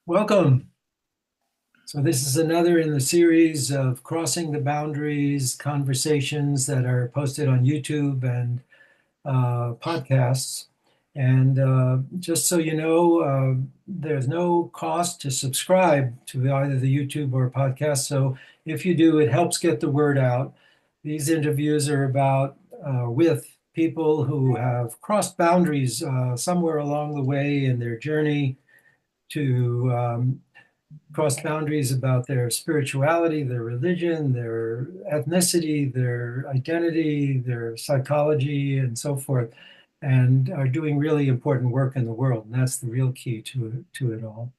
Welcome. So this is another in the series of Crossing the Boundaries conversations that are posted on YouTube and podcasts. And just so you know, there's no cost to subscribe to either the YouTube or podcast. So if you do, it helps get the word out. These interviews are about with people who have crossed boundaries somewhere along the way in their journey to cross boundaries about their spirituality, their religion, their ethnicity, their identity, their psychology, and so forth, and are doing really important work in the world. And that's the real key to it all.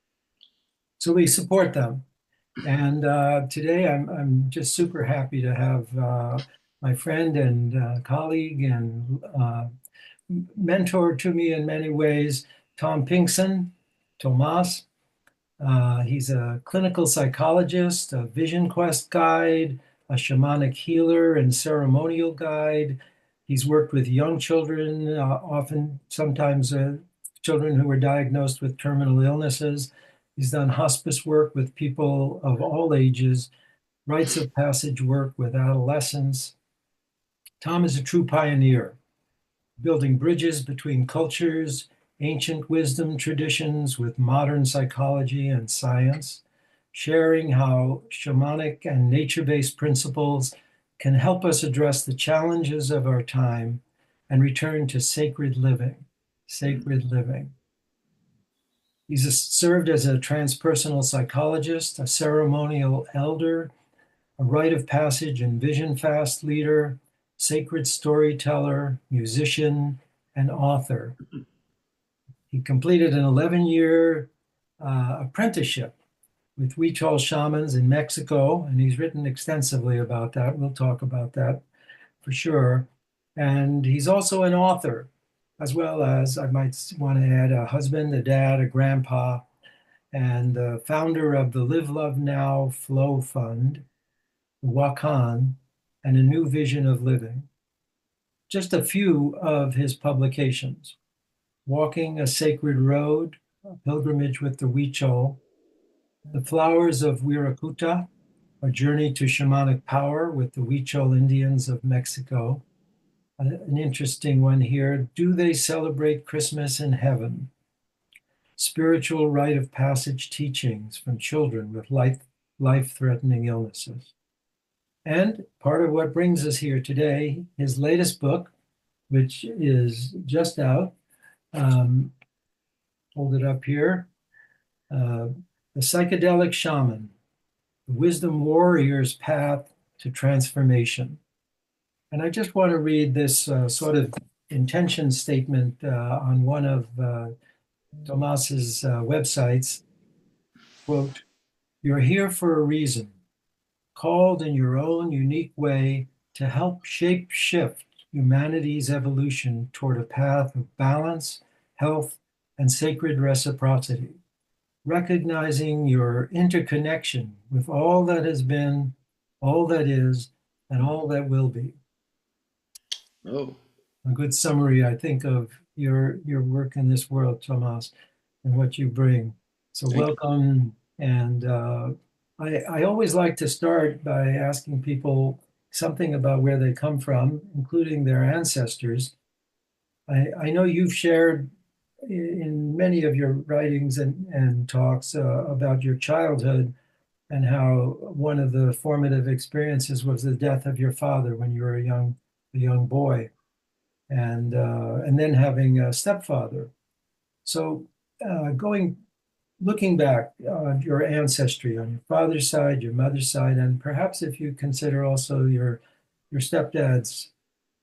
So we support them. And today I'm just super happy to have my friend and colleague and mentor to me in many ways, Tom Pinkson, Tomás. He's a clinical psychologist, a vision quest guide, a shamanic healer and ceremonial guide. He's worked with young children, sometimes children who were diagnosed with terminal illnesses. He's done hospice work with people of all ages, rites of passage work with adolescents. Tom is a true pioneer, building bridges between cultures, ancient wisdom traditions with modern psychology and science, sharing how shamanic and nature-based principles can help us address the challenges of our time and return to sacred living, sacred living. He's served as a transpersonal psychologist, a ceremonial elder, a rite of passage and vision fast leader, sacred storyteller, musician, and author. He completed an 11-year apprenticeship with Huichol shamans in Mexico, and he's written extensively about that. We'll talk about that for sure. And he's also an author, as well as, I might want to add, a husband, a dad, a grandpa, and the founder of the Live, Love Now Flow Fund, Wakan, and A New Vision of Living. Just a few of his publications: Walking a Sacred Road, a Pilgrimage with the Huichol, The Flowers of Wirakuta, A Journey to Shamanic Power with the Huichol Indians of Mexico. An interesting one here: Do They Celebrate Christmas in Heaven? Spiritual Rite of Passage Teachings from Children with Life-Threatening Illnesses. And part of what brings us here today, his latest book, which is just out, hold it up here, The Psychedelic Shaman, the Wisdom Warrior's Path to Transformation. And I just want to read this sort of intention statement on one of Tomás's websites. Quote, "You're here for a reason, called in your own unique way to help shift humanity's evolution toward a path of balance, health, and sacred reciprocity, recognizing your interconnection with all that has been, all that is, and all that will be." Oh, A good summary, I think, of your work in this world, Tomás, and what you bring. So thank you. welcome. And I always like to start by asking people something about where they come from, including their ancestors. I know you've shared in many of your writings and talks about your childhood and how one of the formative experiences was the death of your father when you were a young boy, and then having a stepfather. So looking back on your ancestry on your father's side, your mother's side, and perhaps if you consider also your stepdad's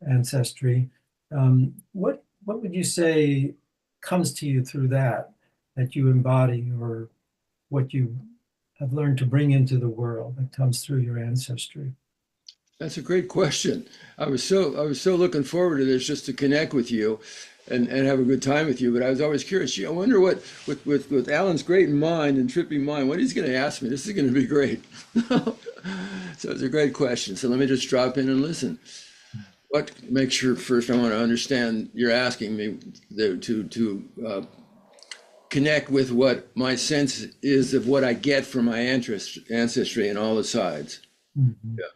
ancestry, what would you say comes to you through that you embody, or what you have learned to bring into the world that comes through your ancestry? That's a great question. I was so looking forward to this just to connect with you and have a good time with you. But I was always curious. Gee, I wonder what with Alan's great mind and trippy mind, what he's going to ask me. This is going to be great. So it's a great question. So let me just drop in and listen. What make sure first I want to understand you're asking me to connect with what my sense is of what I get from my ancestry and all the sides. Mm-hmm. Yeah.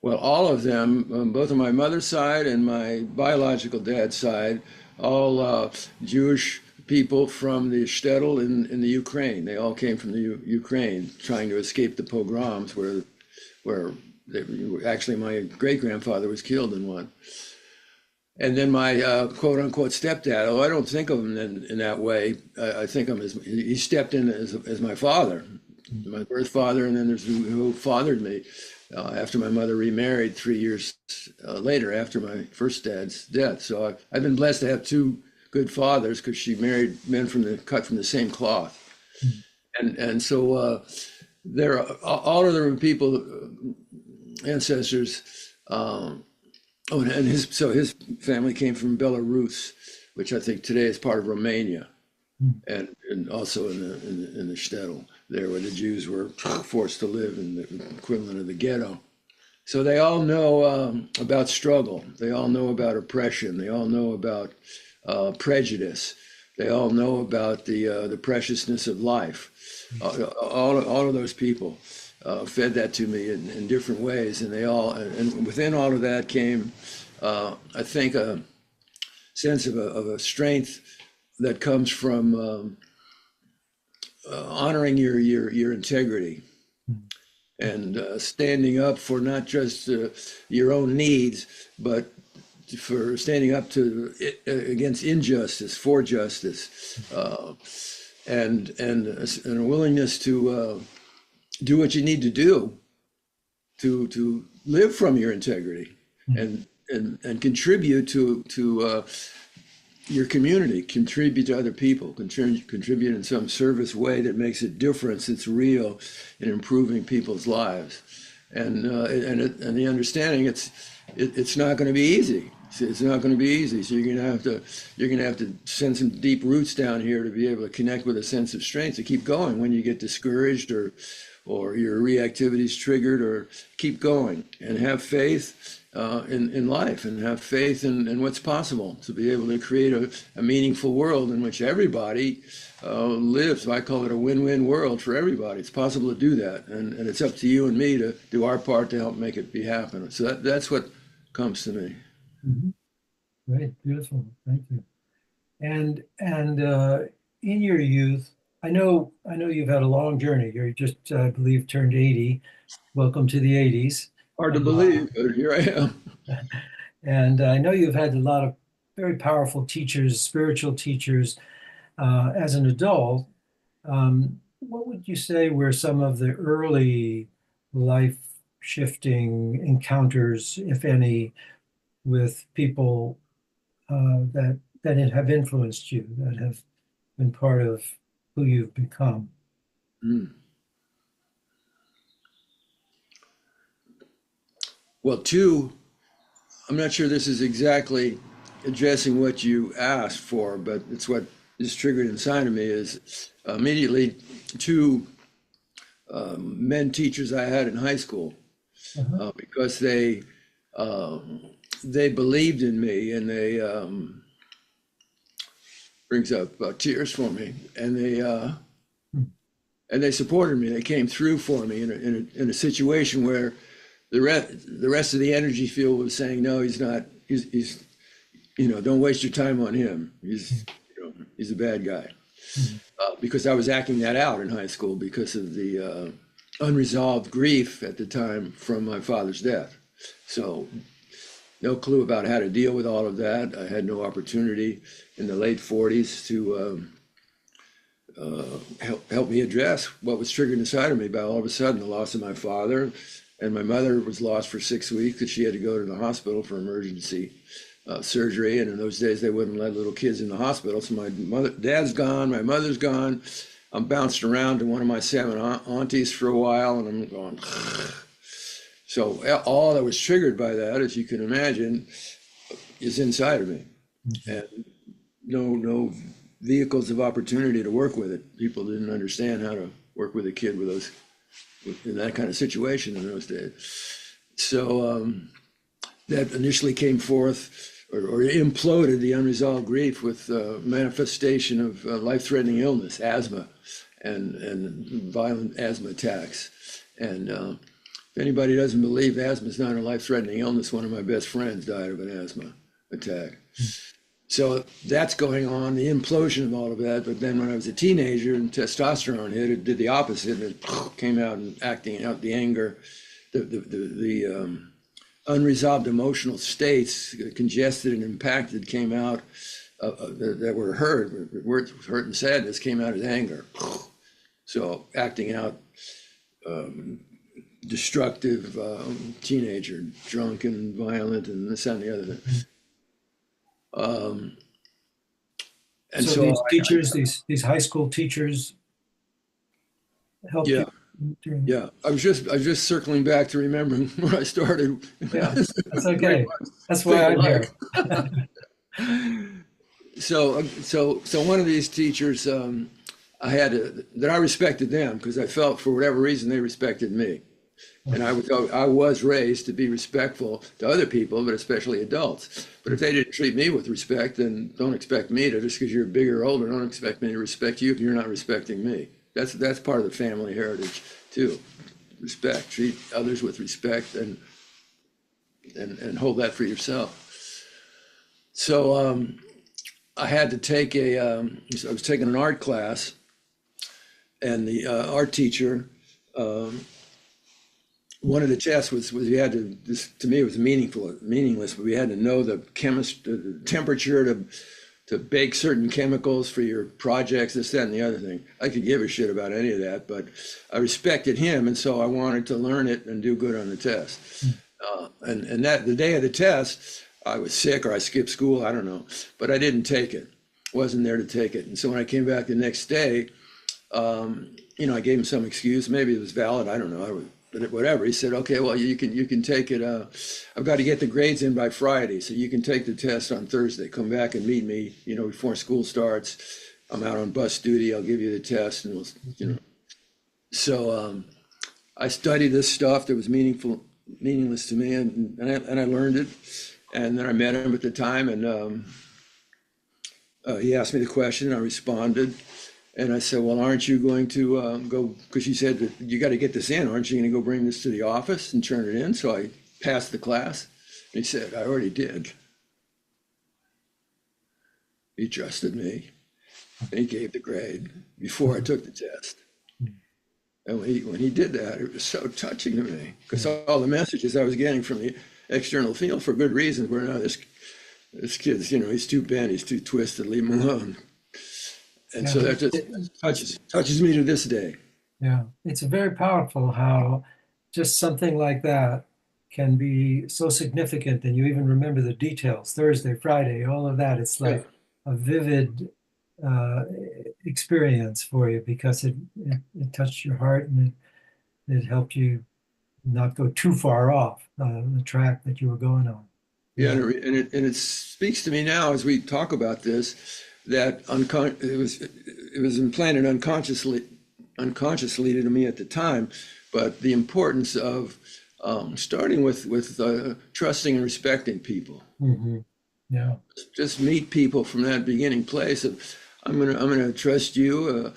Well, all of them, both on my mother's side and my biological dad's side, all Jewish people from the shtetl in the Ukraine. They all came from the Ukraine, trying to escape the pogroms, where actually my great grandfather was killed in one. And then my quote unquote stepdad, oh, I don't think of him in that way. I think of him as, he stepped in as my father, my birth father, and then there's who fathered me after my mother remarried 3 years later after my first dad's death. So I've been blessed to have two good fathers because she married men cut from the same cloth. And so there are all of the people, ancestors. Oh, and his family came from Belarus, which I think today is part of Romania, and also in the shtetl there, where the Jews were forced to live in the equivalent of the ghetto. So they all know about struggle. They all know about oppression. They all know about prejudice. They all know about the preciousness of life. All of those people fed that to me in different ways, and and within all of that came, I think, a sense of a strength that comes from honoring your integrity and standing up for not just your own needs, but for standing up against injustice, for justice, and a willingness to do what you need to do to live from your integrity and contribute to your community, contribute to other people, contribute in some service way that makes a difference. It's real in improving people's lives, and the understanding it's not going to be easy. It's not going to be easy. So you're going to have to send some deep roots down here to be able to connect with a sense of strength to keep going when you get discouraged or your reactivity is triggered, or keep going and have faith in life and have faith in what's possible to be able to create a meaningful world in which everybody lives. I call it a win-win world for everybody. It's possible to do that, and it's up to you and me to do our part to help make it happen. So that's what comes to me. Mm-hmm. Great, beautiful, thank you. And in your youth, I know you've had a long journey. You're just, I believe, turned 80. Welcome to the 80s. Hard to believe, but here I am. And I know you've had a lot of very powerful teachers, spiritual teachers, as an adult. What would you say were some of the early life shifting encounters, if any, with people that have influenced you, that have been part of who you've become? Mm. Well, I'm not sure this is exactly addressing what you asked for, but it's what is triggered inside of me is immediately two men teachers I had in high school, because they believed in me, and they brings up tears for me, and they supported me. They came through for me in a situation where the rest of the energy field was saying, no, he's not. He's don't waste your time on him. He's a bad guy. Because I was acting that out in high school because of the unresolved grief at the time from my father's death. So no clue about how to deal with all of that. I had no opportunity in the late 40s to help me address what was triggered inside of me by all of a sudden the loss of my father. And my mother was lost for 6 weeks because she had to go to the hospital for emergency surgery. And in those days, they wouldn't let little kids in the hospital. So dad's gone, my mother's gone. I'm bounced around to one of my 7 aunties for a while, and I'm going. So all that was triggered by that, as you can imagine, is inside of me. And no vehicles of opportunity to work with it. People didn't understand how to work with a kid in that kind of situation in those days. So that initially came forth or imploded the unresolved grief with manifestation of life-threatening illness, asthma, and violent asthma attacks. And if anybody doesn't believe asthma is not a life-threatening illness, one of my best friends died of an asthma attack. So that's going on, the implosion of all of that. But then when I was a teenager and testosterone hit, it did the opposite. And it came out and acting out the anger, the unresolved emotional states, congested and impacted, came out that were hurt. Words hurt and sadness came out as anger. So acting out destructive teenager, drunken, violent, and this and the other thing. And so these teachers, these high school teachers, help yeah, you? yeah. I was just circling back to remembering where I started. Yeah, that's okay. That's why I'm here. So one of these teachers, I had that I respected them because I felt for whatever reason they respected me. And I was raised to be respectful to other people, but especially adults. But if they didn't treat me with respect, then don't expect me to. Just because you're bigger or older, don't expect me to respect you if you're not respecting me. That's part of the family heritage too. Respect, treat others with respect, and hold that for yourself. So I had to take I was taking an art class, and the art teacher. One of the tests was you had to, this to me it was meaningless, but we had to know the temperature to bake certain chemicals for your projects, this, that, and the other thing. I could give a shit about any of that, but I respected him, and so I wanted to learn it and do good on the test. And that the day of the test, I was sick or I skipped school, I don't know, but I didn't take it. Wasn't there to take it. And so when I came back the next day, I gave him some excuse. Maybe it was valid. I don't know. But whatever. He said, okay, well, you can take it. I've got to get the grades in by Friday, so you can take the test on Thursday. Come back and meet me, before school starts. I'm out on bus duty. I'll give you the test, and we'll. So I studied this stuff that was meaningless to me, and I learned it. And then I met him at the time, and he asked me the question. I responded. And I said, well, aren't you going to go, because you said that you got to get this in, aren't you going to go bring this to the office and turn it in? So I passed the class. And he said, I already did. He trusted me. And he gave the grade before I took the test. And when he did that, it was so touching to me, because all the messages I was getting from the external field for good reasons were, no, this kid's, he's too bent, he's too twisted, leave him alone. And so that just touches me to this day. Yeah, it's very powerful how just something like that can be so significant, and you even remember the details, Thursday, Friday, all of that. It's like a vivid experience for you because it touched your heart, and it helped you not go too far off the track that you were going on. Yeah, and it speaks to me now as we talk about this, that it was implanted unconsciously to me at the time, but the importance of starting with trusting and respecting people. Mm-hmm. Yeah, just meet people from that beginning place of I'm gonna trust you.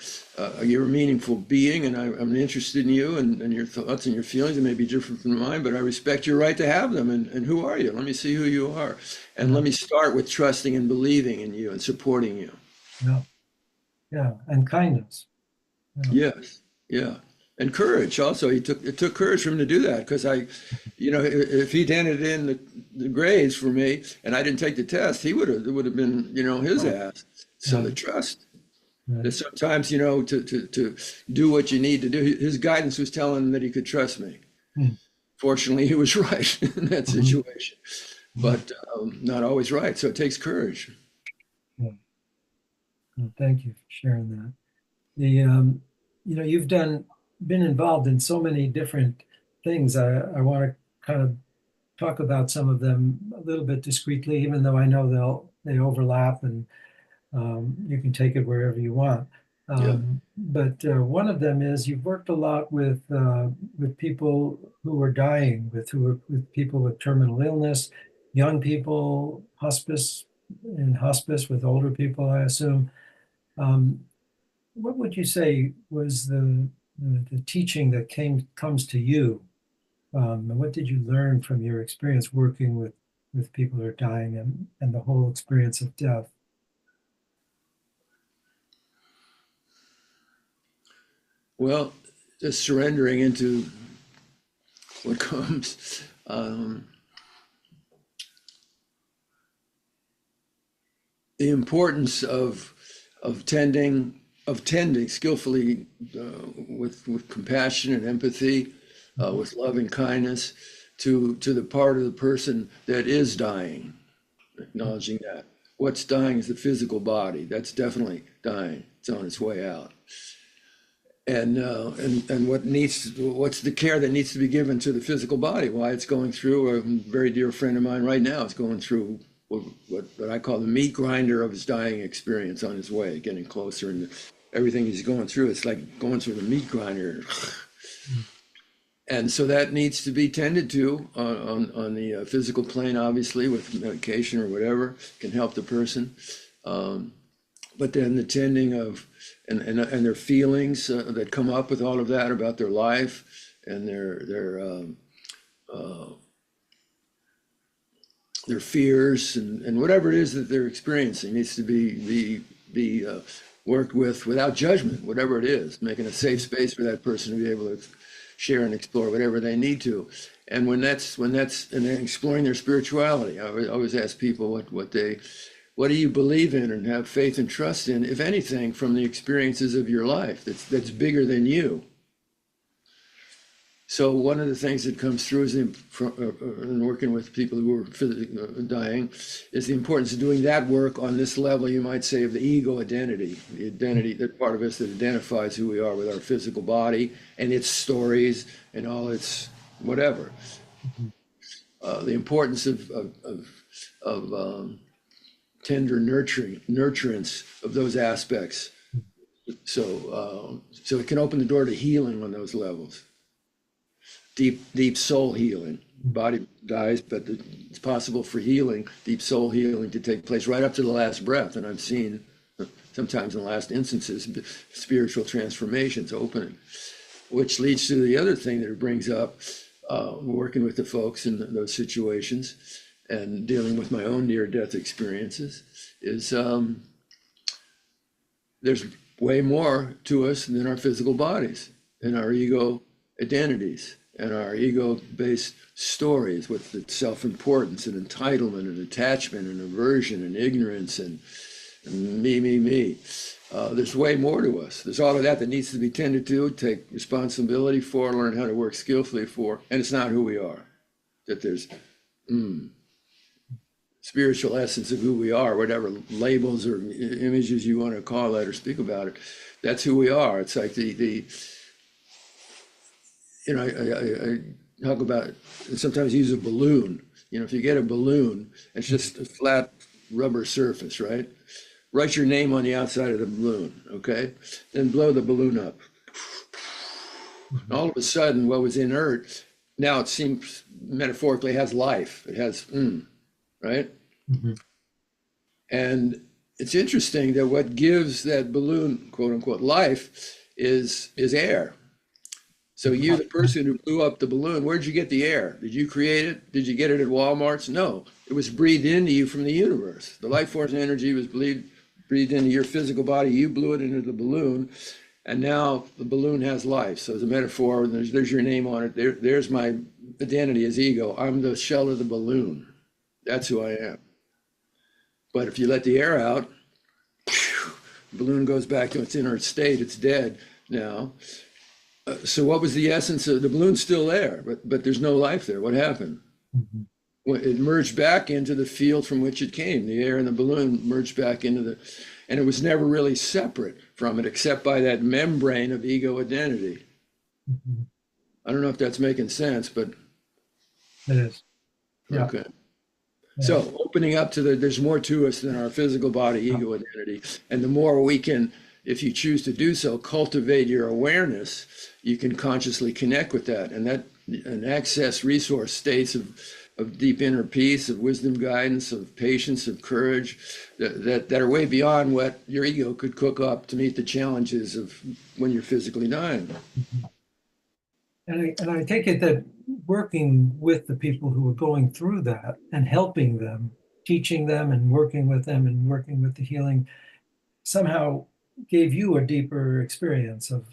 You're a meaningful being, and I'm interested in you and your thoughts and your feelings. They may be different from mine, but I respect your right to have them. And who are you? Let me see who you are, and let me start with trusting and believing in you and supporting you. Yeah, yeah, and kindness. Yeah. Yes, yeah, and courage. Also, it took courage for him to do that, because if he'd handed in the grades for me and I didn't take the test, it would have been his ass. So the trust. That sometimes, to do what you need to do. His guidance was telling him that he could trust me. Fortunately, he was right in that situation, but not always right. So it takes courage. Yeah. Well, thank you for sharing that. You've been involved in so many different things. I want to kind of talk about some of them a little bit discreetly, even though I know they overlap, and you can take it wherever you want. But one of them is you've worked a lot with people who are dying, with people with terminal illness, young people, hospice with older people, I assume. Um, what would you say was the teaching that comes to you? And what did you learn from your experience working with people who are dying and the whole experience of death? Well, just surrendering into what comes. The importance of tending skillfully with compassion and empathy, with love and kindness to the part of the person that is dying, acknowledging that what's dying is the physical body. That's definitely dying. It's on its way out. And what's the care that needs to be given to the physical body? Why it's going through. A very dear friend of mine right now is going through what I call the meat grinder of his dying experience on his way, getting closer, and everything he's going through, it's like going through the meat grinder. And so that needs to be tended to on the physical plane, obviously, with medication or whatever can help the person. But then the tending of and their feelings that come up with all of that about their life and their fears and whatever it is that they're experiencing needs to be worked with without judgment, whatever it is, making a safe space for that person to be able to share and explore whatever they need to. And when that's and then exploring their spirituality, I always ask people what do you believe in and have faith and trust in, if anything, from the experiences of your life that's bigger than you. So one of the things that comes through is in working with people who are dying is the importance of doing that work on this level, you might say, of the ego identity, the identity, that part of us that identifies who we are with our physical body and its stories and all its whatever. The importance of tender nurturance of those aspects, so it can open the door to healing on those levels. Deep soul healing. Body dies, but it's possible for healing, deep soul healing, to take place right up to the last breath. And I've seen sometimes in the last instances spiritual transformations opening, which leads to the other thing that it brings up, working with the folks in those situations and dealing with my own near-death experiences, is there's way more to us than our physical bodies and our ego identities and our ego-based stories with its self-importance and entitlement and attachment and aversion and ignorance and me. There's way more to us. There's all of that needs to be tended to, take responsibility for, learn how to work skillfully for, and it's not who we are. That there's spiritual essence of who we are, whatever labels or images you want to call it or speak about it. That's who we are. It's like I talk about, sometimes use a balloon. If you get a balloon, it's just a flat rubber surface, right? Write your name on the outside of the balloon, okay? Then blow the balloon up. All of a sudden, what was inert, now it seems metaphorically has life. It has, right? Mm-hmm. And it's interesting that what gives that balloon, quote unquote, life is air. So you, the person who blew up the balloon, where'd you get the air? Did you create it? Did you get it at Walmart's? No, it was breathed into you from the universe. The life force and energy was breathed into your physical body. You blew it into the balloon, and now the balloon has life. So as a metaphor, there's your name on it. There's my identity as ego. I'm the shell of the balloon. That's who I am. But if you let the air out, the balloon goes back to its inert state. It's dead now. So what was the essence of the balloon? Still there, but there's no life there. What happened? Mm-hmm. Well, it merged back into the field from which it came. The air and the balloon merged back into and it was never really separate from it, except by that membrane of ego identity. Mm-hmm. I don't know if that's making sense, but it is. Yeah. Okay. Yeah. So opening up to there's more to us than our physical body, ego identity, and the more we can, if you choose to do so, cultivate your awareness, you can consciously connect with that and access resource states of of deep inner peace, of wisdom, guidance, of patience, of courage, that are way beyond what your ego could cook up to meet the challenges of when you're physically dying. And I take it that working with the people who are going through that and helping them, teaching them and working with them and working with the healing somehow gave you a deeper experience of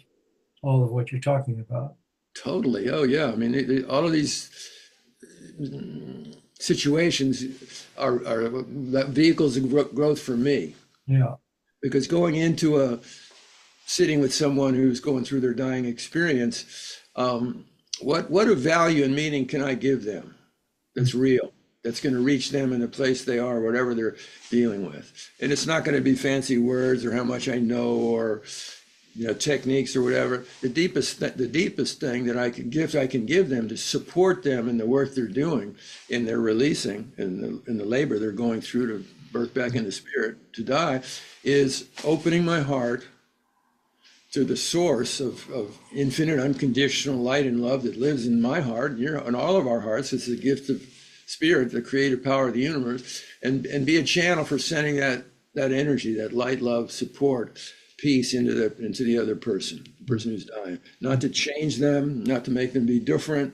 all of what you're talking about. Totally. Oh, yeah. I mean, all of these situations are vehicles of growth for me. Yeah. Because going into a sitting with someone who's going through their dying experience, what a value and meaning can I give them that's real, that's going to reach them in the place they are, whatever they're dealing with. And it's not going to be fancy words or how much I know or techniques or whatever. The deepest thing that I can give them to support them in the work they're doing, in their releasing, in the labor they're going through to birth back into spirit, to die, is opening my heart to the source of infinite unconditional light and love that lives in my heart and in all of our hearts. It's the gift of spirit, the creative power of the universe, and be a channel for sending that energy, that light, love, support, peace into the other person, the person who's dying. Not to change them, not to make them be different,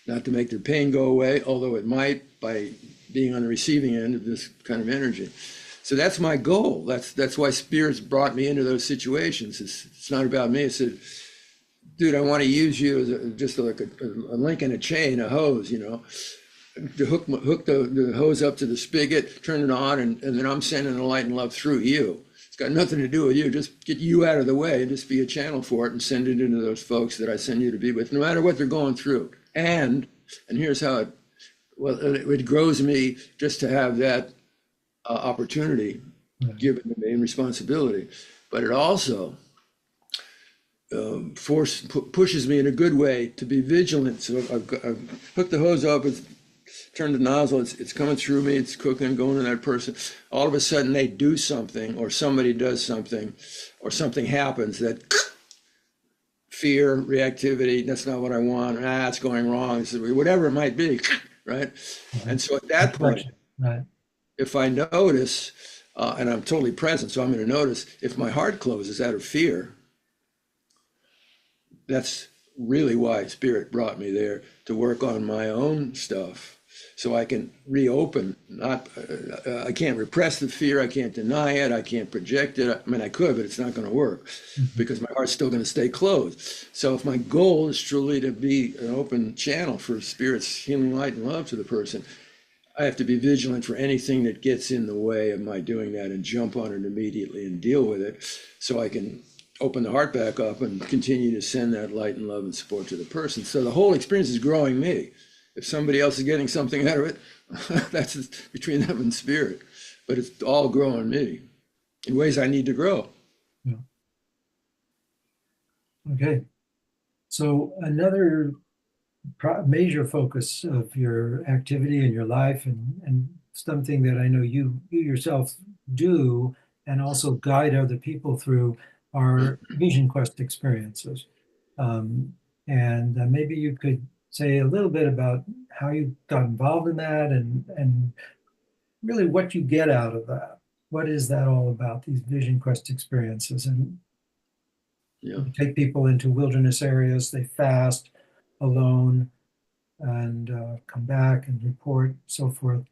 not to make their pain go away, although it might by being on the receiving end of this kind of energy. So that's my goal. That's why spirits brought me into those situations. It's not about me. It said, dude, I want to use you as just like a link in a chain, a hose, to hook the hose up to the spigot, turn it on, and then I'm sending the light and love through you. It's got nothing to do with you. Just get you out of the way and just be a channel for it and send it into those folks that I send you to be with, no matter what they're going through. And here's how it grows me just to have that opportunity given to me and responsibility, but it also pushes me in a good way to be vigilant. So I've hooked the hose up, it's turned the nozzle, it's coming through me, it's cooking, going to that person. All of a sudden they do something, or somebody does something, or something happens that fear, reactivity, that's not what I want, it's going wrong, whatever it might be, right? And so at that point, right. If I notice, and I'm totally present, so I'm going to notice if my heart closes out of fear, that's really why Spirit brought me there, to work on my own stuff so I can reopen. I can't repress the fear, I can't deny it, I can't project it. I mean, I could, but it's not going to work because my heart's still going to stay closed. So if my goal is truly to be an open channel for Spirit's healing light and love to the person, I have to be vigilant for anything that gets in the way of my doing that and jump on it immediately and deal with it so I can open the heart back up and continue to send that light and love and support to the person. So the whole experience is growing me. If somebody else is getting something out of it, that's between them and Spirit. But it's all growing me in ways I need to grow. Yeah. Okay. So another major focus of your activity in your life, and something that I know you yourself do and also guide other people through, are vision quest experiences. And maybe you could say a little bit about how you got involved in that and really what you get out of that. What is that all about, these vision quest experiences? And you take people into wilderness areas, they fast alone, and come back and report, so forth.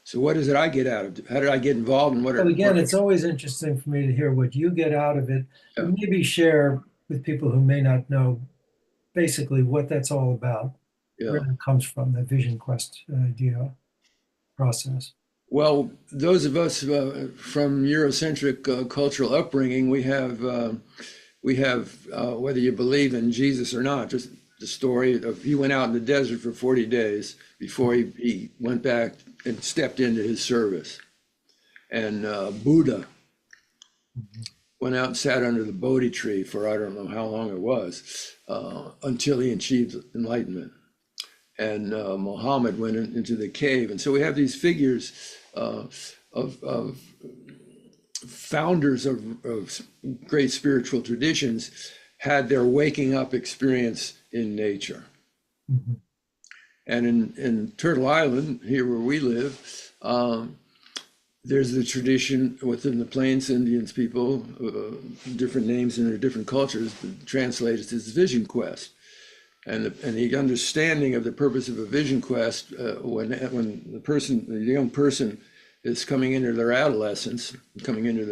So what is it I get out of it? How did I get involved in what? Well, again, it's always interesting for me to hear what you get out of it, and maybe share with people who may not know basically what that's all about, where it comes from, the vision quest idea process. Well, those of us from Eurocentric cultural upbringing, we have whether you believe in Jesus or not, just the story of he went out in the desert for 40 days before he went back and stepped into his service. And Buddha went out and sat under the Bodhi tree for I don't know how long it was, until he achieved enlightenment. And Muhammad went into the cave. And so we have these figures of founders of great spiritual traditions had their waking up experience in nature. And in Turtle Island, here where we live, there's the tradition within the Plains Indians people, different names in their different cultures, but translated as vision quest. And the understanding of the purpose of a vision quest, when the young person is coming into their adolescence, coming into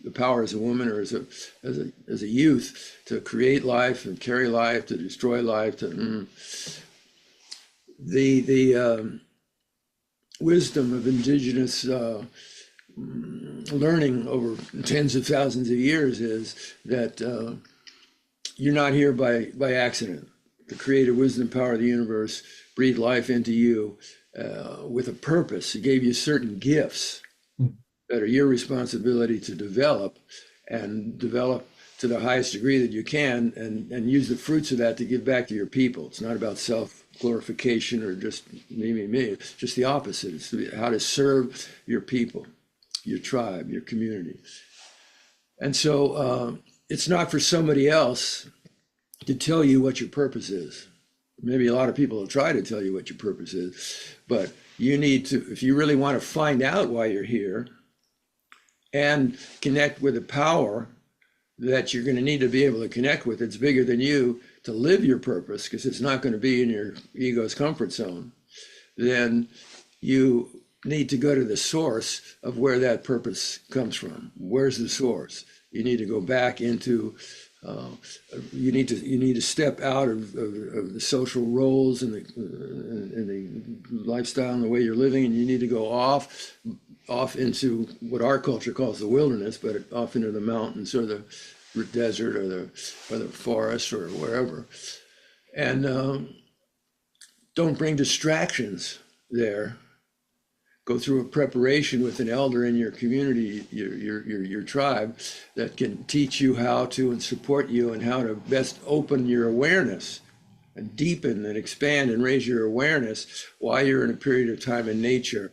the power as a woman or as a youth, to create life and carry life, to destroy life, the wisdom of indigenous learning over tens of thousands of years is that you're not here by accident. The creative wisdom power of the universe breathed life into you with a purpose. It gave you certain gifts that are your responsibility to develop, and develop to the highest degree that you can, and use the fruits of that to give back to your people. It's not about self-glorification or just me. It's just the opposite. It's how to serve your people, your tribe, your community. And so it's not for somebody else to tell you what your purpose is. Maybe a lot of people will try to tell you what your purpose is, but you need to, if you really want to find out why you're here and connect with a power that you're going to need to be able to connect with, it's bigger than you, to live your purpose, because it's not going to be in your ego's comfort zone, then you need to go to the source of where that purpose comes from. Where's the source? You need to go back into you need to step out of the social roles and the lifestyle and the way you're living, and you need to go off into what our culture calls the wilderness, but off into the mountains or the desert or the forest or wherever, and don't bring distractions there. Go through a preparation with an elder in your community, your tribe, that can teach you how to and support you and how to best open your awareness and deepen and expand and raise your awareness while you're in a period of time in nature.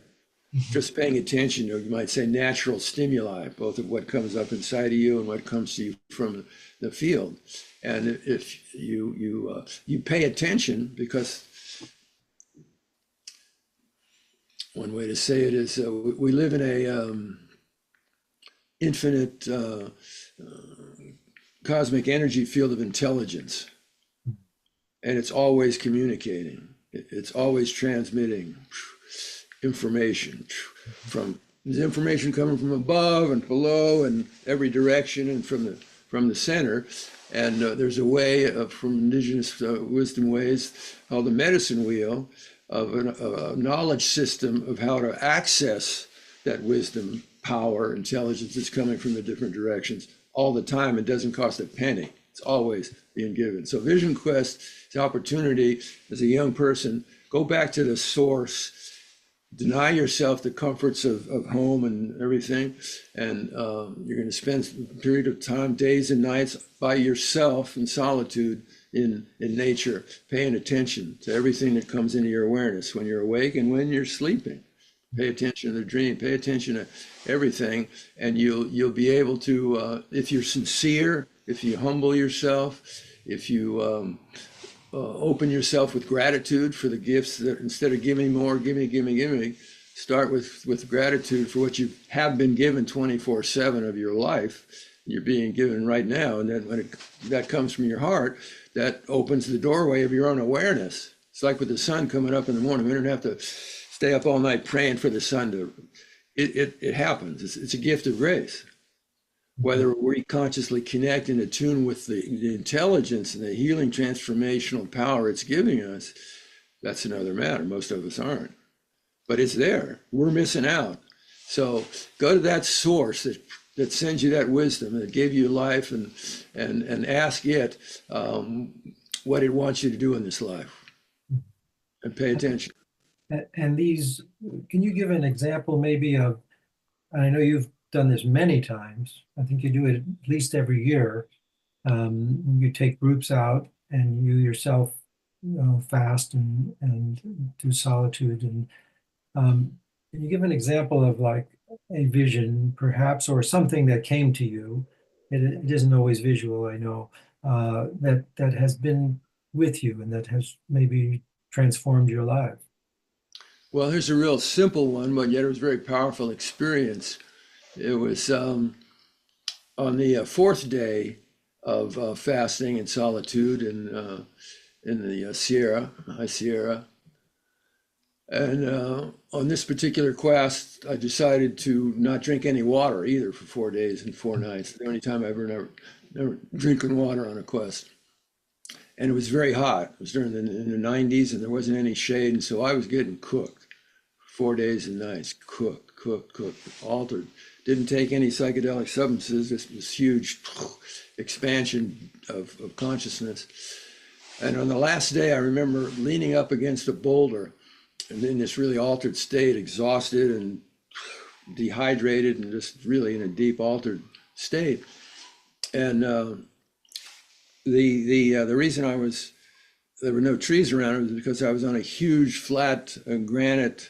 Just paying attention to, you might say, natural stimuli, both of what comes up inside of you and what comes to you from the field. And if you pay attention, because one way to say it is we live in a infinite cosmic energy field of intelligence, and it's always communicating. It's always transmitting information. From there's information coming from above and below and every direction, and from the center. And there's a way from indigenous wisdom ways called the medicine wheel, of a knowledge system of how to access that wisdom, power, intelligence that's coming from the different directions all the time. It doesn't cost a penny. It's always being given. So Vision Quest is an opportunity as a young person, go back to the source, deny yourself the comforts of home and everything, and you're going to spend a period of time, days and nights, by yourself in solitude, in nature, paying attention to everything that comes into your awareness when you're awake and when you're sleeping. Pay attention to the dream, pay attention to everything, and you'll be able to, if you're sincere, if you humble yourself, if you open yourself with gratitude for the gifts, that instead of giving more, gimme, start with gratitude for what you have been given 24/7 of your life. You're being given right now, and then when that comes from your heart, that opens the doorway of your own awareness. It's like with the sun coming up in the morning. We don't have to stay up all night praying for the sun to. It happens. It's a gift of grace. Whether we consciously connect and attune with the intelligence and the healing transformational power it's giving us, that's another matter. Most of us aren't, but it's there. We're missing out. So go to that source that sends you that wisdom, that gave you life, and ask it what it wants you to do in this life, and pay attention. And these, can you give an example maybe of, I know you've done this many times, I think you do it at least every year. You take groups out and you yourself, fast and do solitude. And can you give an example of like a vision, perhaps, or something that came to you? It isn't always visual, I know, that has been with you and that has maybe transformed your life? Well, here's a real simple one, but yet it was a very powerful experience. It was on the fourth day of fasting and solitude in the Sierra, High Sierra. And on this particular quest, I decided to not drink any water either for 4 days and 4 nights. The only time I never drinking water on a quest. And it was very hot. It was during in the 90s, and there wasn't any shade, and so I was getting cooked. 4 days and nights, cooked, altered. Didn't take any psychedelic substances. This huge expansion of consciousness. And on the last day, I remember leaning up against a boulder and in this really altered state, exhausted and dehydrated and just really in a deep altered state. And the reason there were no trees around it was because I was on a huge flat granite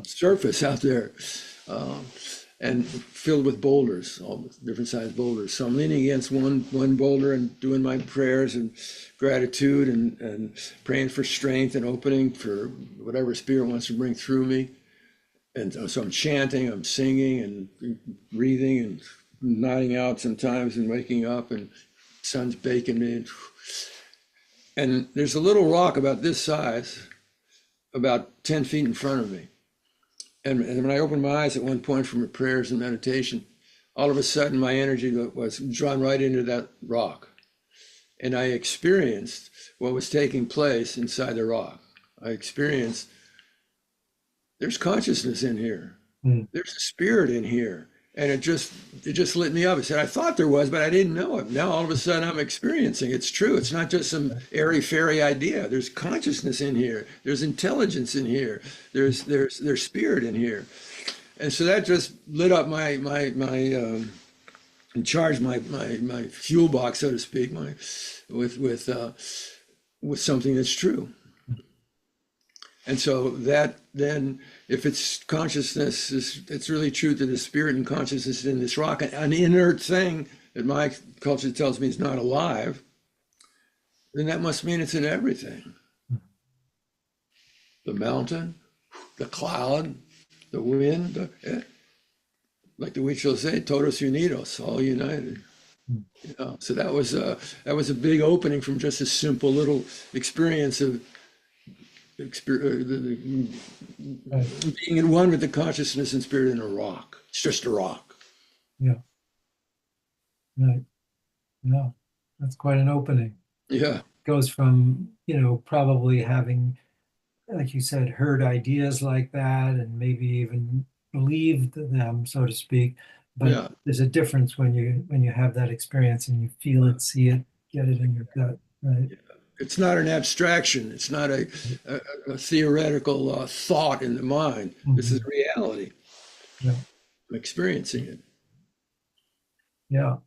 surface out there, and filled with boulders, all different sized boulders. So I'm leaning against one boulder and doing my prayers and gratitude and praying for strength and opening for whatever spirit wants to bring through me. And so I'm chanting, I'm singing and breathing and nodding out sometimes and waking up, and sun's baking me. And there's a little rock about this size, about 10 feet in front of me. And when I opened my eyes at one point from my prayers and meditation, all of a sudden my energy was drawn right into that rock. And I experienced what was taking place inside the rock. I experienced there's consciousness in here. There's a spirit in here. And it just lit me up. I said, I thought there was, but I didn't know it. Now all of a sudden I'm experiencing it's true. It's not just some airy fairy idea. There's consciousness in here. There's intelligence in here. There's spirit in here. And so that just lit up my and charged my fuel box, so to speak, with something that's true. And so that then, if it's consciousness, it's really true to the spirit and consciousness in this rock, an inert thing that my culture tells me is not alive, then that must mean it's in everything. The mountain, the cloud, the wind, like the Huichol say, todos unidos, all united. You know, so that was a big opening from just a simple little experience of being in one with the consciousness and spirit in a rock. It's just a rock. Yeah. Right. No, that's quite an opening. Yeah. Goes from, probably having, like you said, heard ideas like that and maybe even believed them, so to speak. But Yeah. there's a difference when you have that experience and you feel it, see it, get it in your gut, right? Yeah. It's not an abstraction. It's not a theoretical thought in the mind. This is reality. Yeah. I'm experiencing it. Yeah.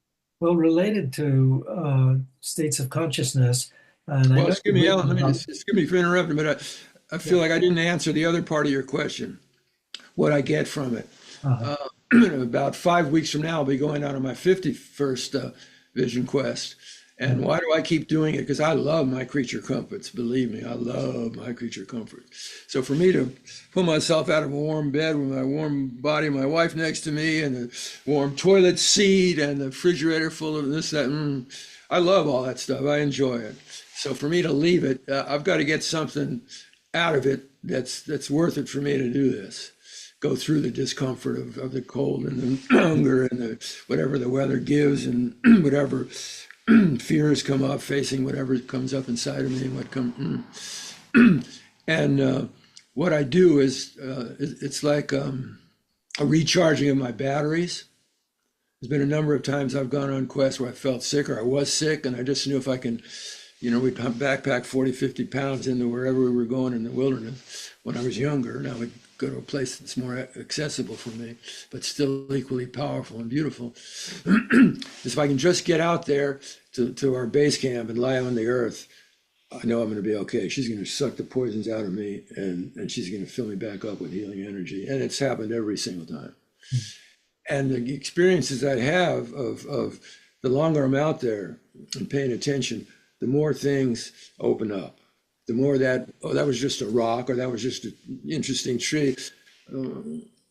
Well, related to states of consciousness, and Well, excuse me, Alan. Excuse me for interrupting, but I feel like I didn't answer the other part of your question. What I get from it. About 5 weeks from now, I'll be going out on my 51st vision quest. And why do I keep doing it? Because I love my creature comforts. Believe me, I love my creature comforts. So for me to pull myself out of a warm bed with my warm body, my wife next to me, and the warm toilet seat, and the refrigerator full of this, that, I love all that stuff. I enjoy it. So for me to leave it, I've got to get something out of it that's worth it for me to do this. Go through the discomfort of the cold and the hunger and the whatever the weather gives and whatever fears come up, facing whatever comes up inside of me and what comes. And what I do is it's like a recharging of my batteries. There's been a number of times I've gone on quests where I felt sick or I was sick, and I just knew if I can, we'd backpack 40, 50 pounds into wherever we were going in the wilderness when I was younger, and I would go to a place that's more accessible for me, but still equally powerful and beautiful. If I can just get out there to our base camp and lie on the earth, I know I'm going to be okay. She's going to suck the poisons out of me, and she's going to fill me back up with healing energy. And it's happened every single time. And the experiences I have of the longer I'm out there and paying attention, the more things open up. the more that, oh, that was just a rock, or that was just an interesting tree,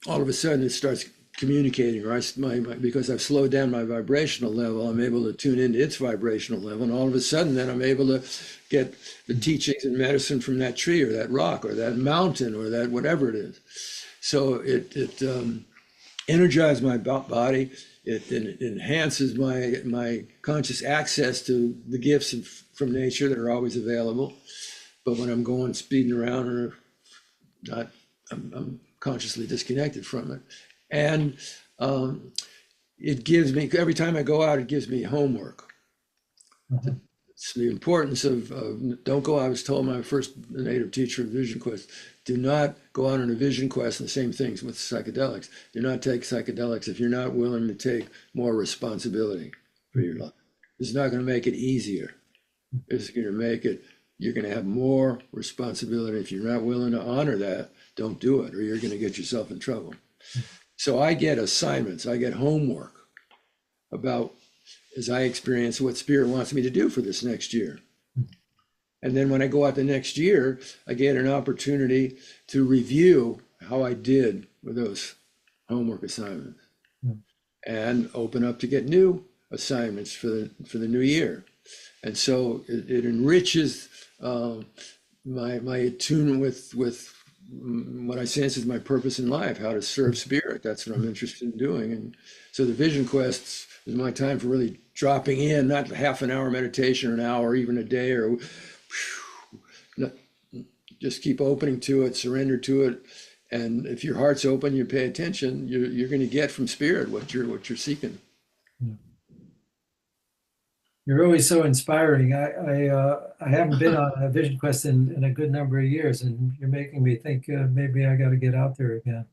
all of a sudden it starts communicating, or because I've slowed down my vibrational level, I'm able to tune into its vibrational level, and all of a sudden then I'm able to get the teachings and medicine from that tree or that rock or that mountain or that whatever it is. So it energizes my body. It enhances my conscious access to the gifts from nature that are always available. But when I'm going speeding around or not, I'm consciously disconnected from it. And it gives me, every time I go out, it gives me homework. Mhm. It's the importance of don't go. I was told my first native teacher of Vision Quest, do not go out on a vision quest, and the same things with psychedelics. Do not take psychedelics if you're not willing to take more responsibility for your life. It's not going to make it easier. It's going to make it, you're going to have more responsibility. If you're not willing to honor that, don't do it, or you're going to get yourself in trouble. So I get assignments, I get homework about, as I experience what Spirit wants me to do for this next year. And then when I go out the next year, I get an opportunity to review how I did with those homework assignments and open up to get new assignments for the new year. And so it enriches my attunement with what I sense is my purpose in life, how to serve Spirit. That's what I'm interested in doing. And so the Vision Quests is my time for really dropping in, not half an hour meditation or an hour, even a day, or just keep opening to it, surrender to it. And if your heart's open, you pay attention, you're going to get from Spirit what you're seeking. You're always so inspiring. I haven't been on a Vision Quest in a good number of years, and you're making me think maybe I got to get out there again.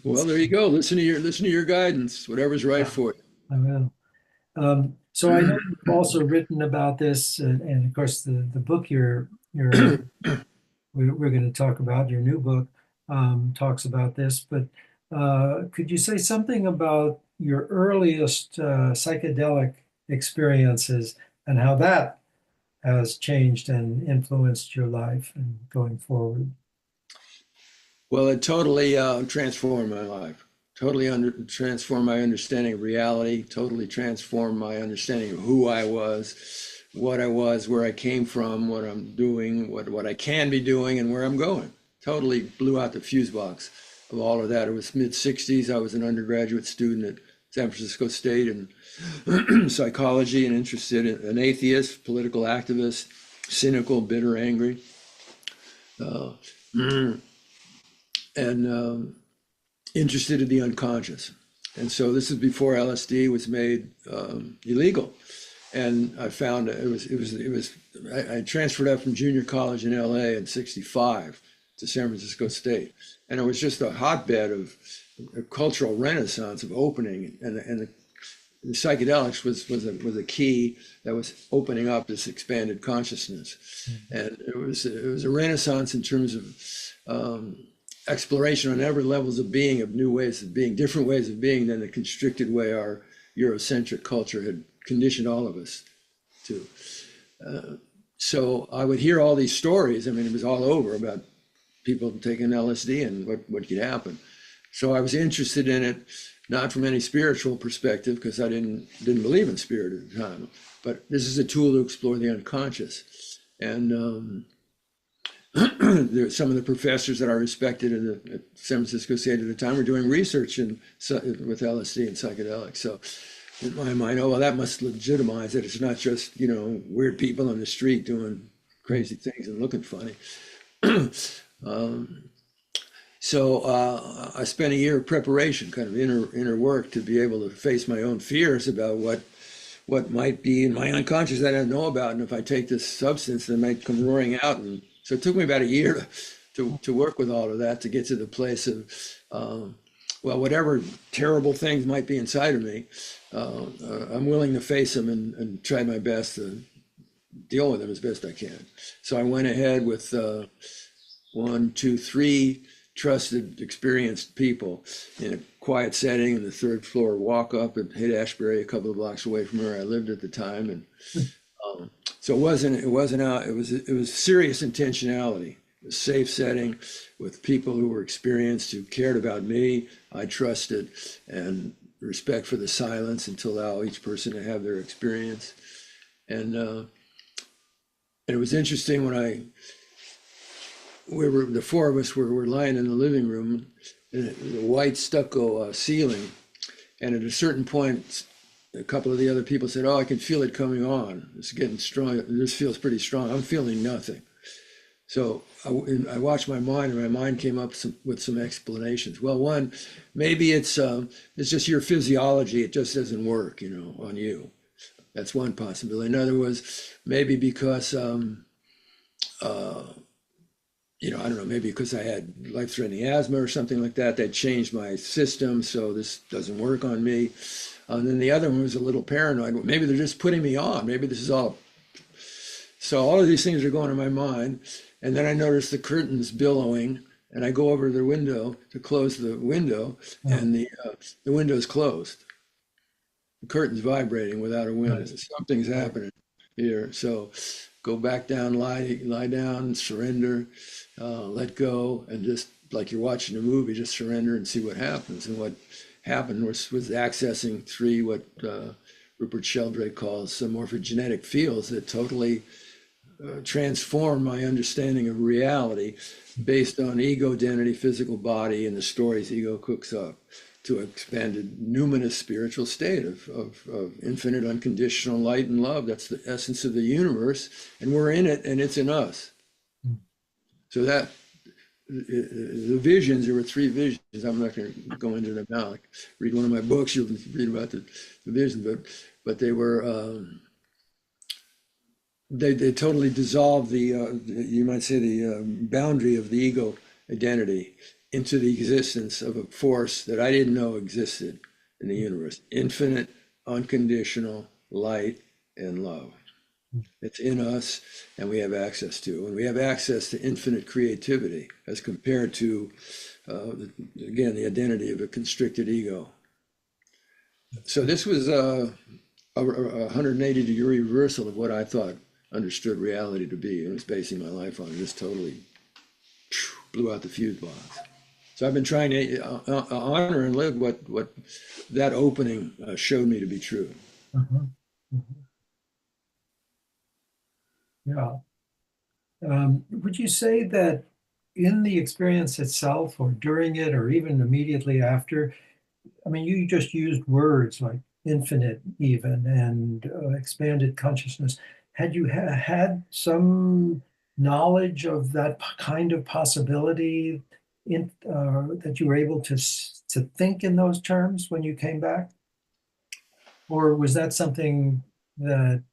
Well, there you go. Listen to your guidance, whatever's right for you. I will. So I know you've also written about this, and of course the book we're going to talk about, your new book, talks about this. But could you say something about your earliest psychedelic experiences and how that has changed and influenced your life and going forward? Well, it totally transformed my life. Totally transformed my understanding of reality. Totally transformed my understanding of who I was, what I was, where I came from, what I'm doing, what I can be doing, and where I'm going. Totally blew out the fuse box of all of that. It was mid-60s. I was an undergraduate student at San Francisco State in psychology and interested in an atheist, political activist, cynical, bitter, angry. And interested in the unconscious. And so this is before LSD was made illegal. And I found I transferred up from junior college in LA in '65 to San Francisco State. And it was just a hotbed of a cultural renaissance of opening. And the psychedelics was a key that was opening up this expanded consciousness. And it was a renaissance in terms of exploration on every levels of being, of new ways of being, different ways of being than the constricted way our Eurocentric culture had conditioned all of us to. So I would hear all these stories. I mean, it was all over about people taking LSD and what could happen. So I was interested in it, not from any spiritual perspective, because I didn't believe in spirit at the time, but this is a tool to explore the unconscious. And there's some of the professors that I respected at San Francisco State at the time were doing research with LSD and psychedelics. So in my mind, oh, well, that must legitimize it. It's not just, weird people on the street doing crazy things and looking funny. So I spent a year of preparation, kind of inner work, to be able to face my own fears about what might be in my unconscious that I don't know about. And if I take this substance, it might come roaring out. And so it took me about a year to work with all of that, to get to the place of, well, whatever terrible things might be inside of me, I'm willing to face them and try my best to deal with them as best I can. So I went ahead with 1, 2, 3 trusted, experienced people in a quiet setting in the 3rd floor walk up at Haight-Ashbury, a couple of blocks away from where I lived at the time. And So it wasn't out, it was serious intentionality. A safe setting with people who were experienced, who cared about me, I trusted, and respect for the silence and to allow each person to have their experience. And it was interesting when the four of us were lying in the living room, in a white stucco ceiling, and at a certain point, a couple of the other people said, "Oh, I can feel it coming on. It's getting strong. This feels pretty strong." I'm feeling nothing. So I watched my mind, and my mind came up with some explanations. Well, one, maybe it's just your physiology. It just doesn't work, on you. That's one possibility. Another was maybe because I don't know, maybe because I had life-threatening asthma or something like that. That changed my system, so this doesn't work on me. And then the other one was a little paranoid. Maybe they're just putting me on. Maybe this is all. So all of these things are going in my mind. And then I notice the curtains billowing, and I go over to the window to close the window, and the window's closed. The curtain's vibrating without a wind. Something's happening here. So go back down, lie down, surrender, let go, and just like you're watching a movie, just surrender and see what happens. And what happened was accessing three what Rupert Sheldrake calls some morphogenetic fields that totally transform my understanding of reality based on ego, identity, physical body, and the stories ego cooks up to an expanded numinous spiritual state of infinite unconditional light and love. That's the essence of the universe, and we're in it, and it's in us. So that the visions, there were three visions. I'm not going to go into them now. Like, read one of my books, you'll read about the vision, but they were they totally dissolved the you might say the boundary of the ego identity into the existence of a force that I didn't know existed in the universe. Infinite, unconditional light and love. It's in us, and we have access to. And we have access to infinite creativity as compared to, again, the identity of a constricted ego. So this was a 180-degree reversal of what I thought understood reality to be, and was basing my life on. It just totally blew out the fuse box. So I've been trying to honor and live what that opening showed me to be true. Mhm. Mhm. Yeah. Would you say that in the experience itself, or during it, or even immediately after, I mean, you just used words like infinite, even, and expanded consciousness. Had you had some knowledge of that kind of possibility that you were able to think in those terms when you came back? Or was that something that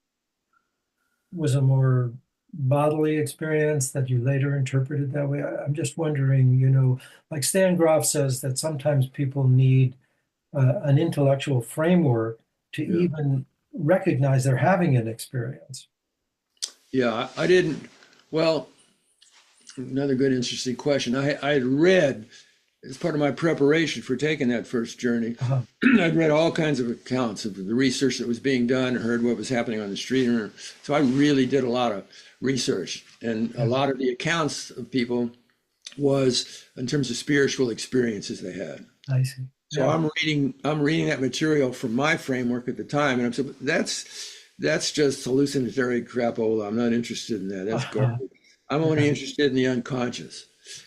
was a more bodily experience that you later interpreted that way? I'm just wondering, like Stan Groff says that sometimes people need an intellectual framework to Yeah. even recognize they're having an experience. Yeah, I didn't. Well, another good, interesting question. I had read, as part of my preparation for taking that first journey, Uh-huh. I'd read all kinds of accounts of the research that was being done, heard what was happening on the street. So I really did a lot of research. And a lot of the accounts of people was in terms of spiritual experiences they had. I see. So Yeah. I'm reading that material from my framework at the time, and I'm saying that's just hallucinatory crapola. I'm not interested in that. That's Uh-huh. garbage. I'm only Yeah. interested in the unconscious.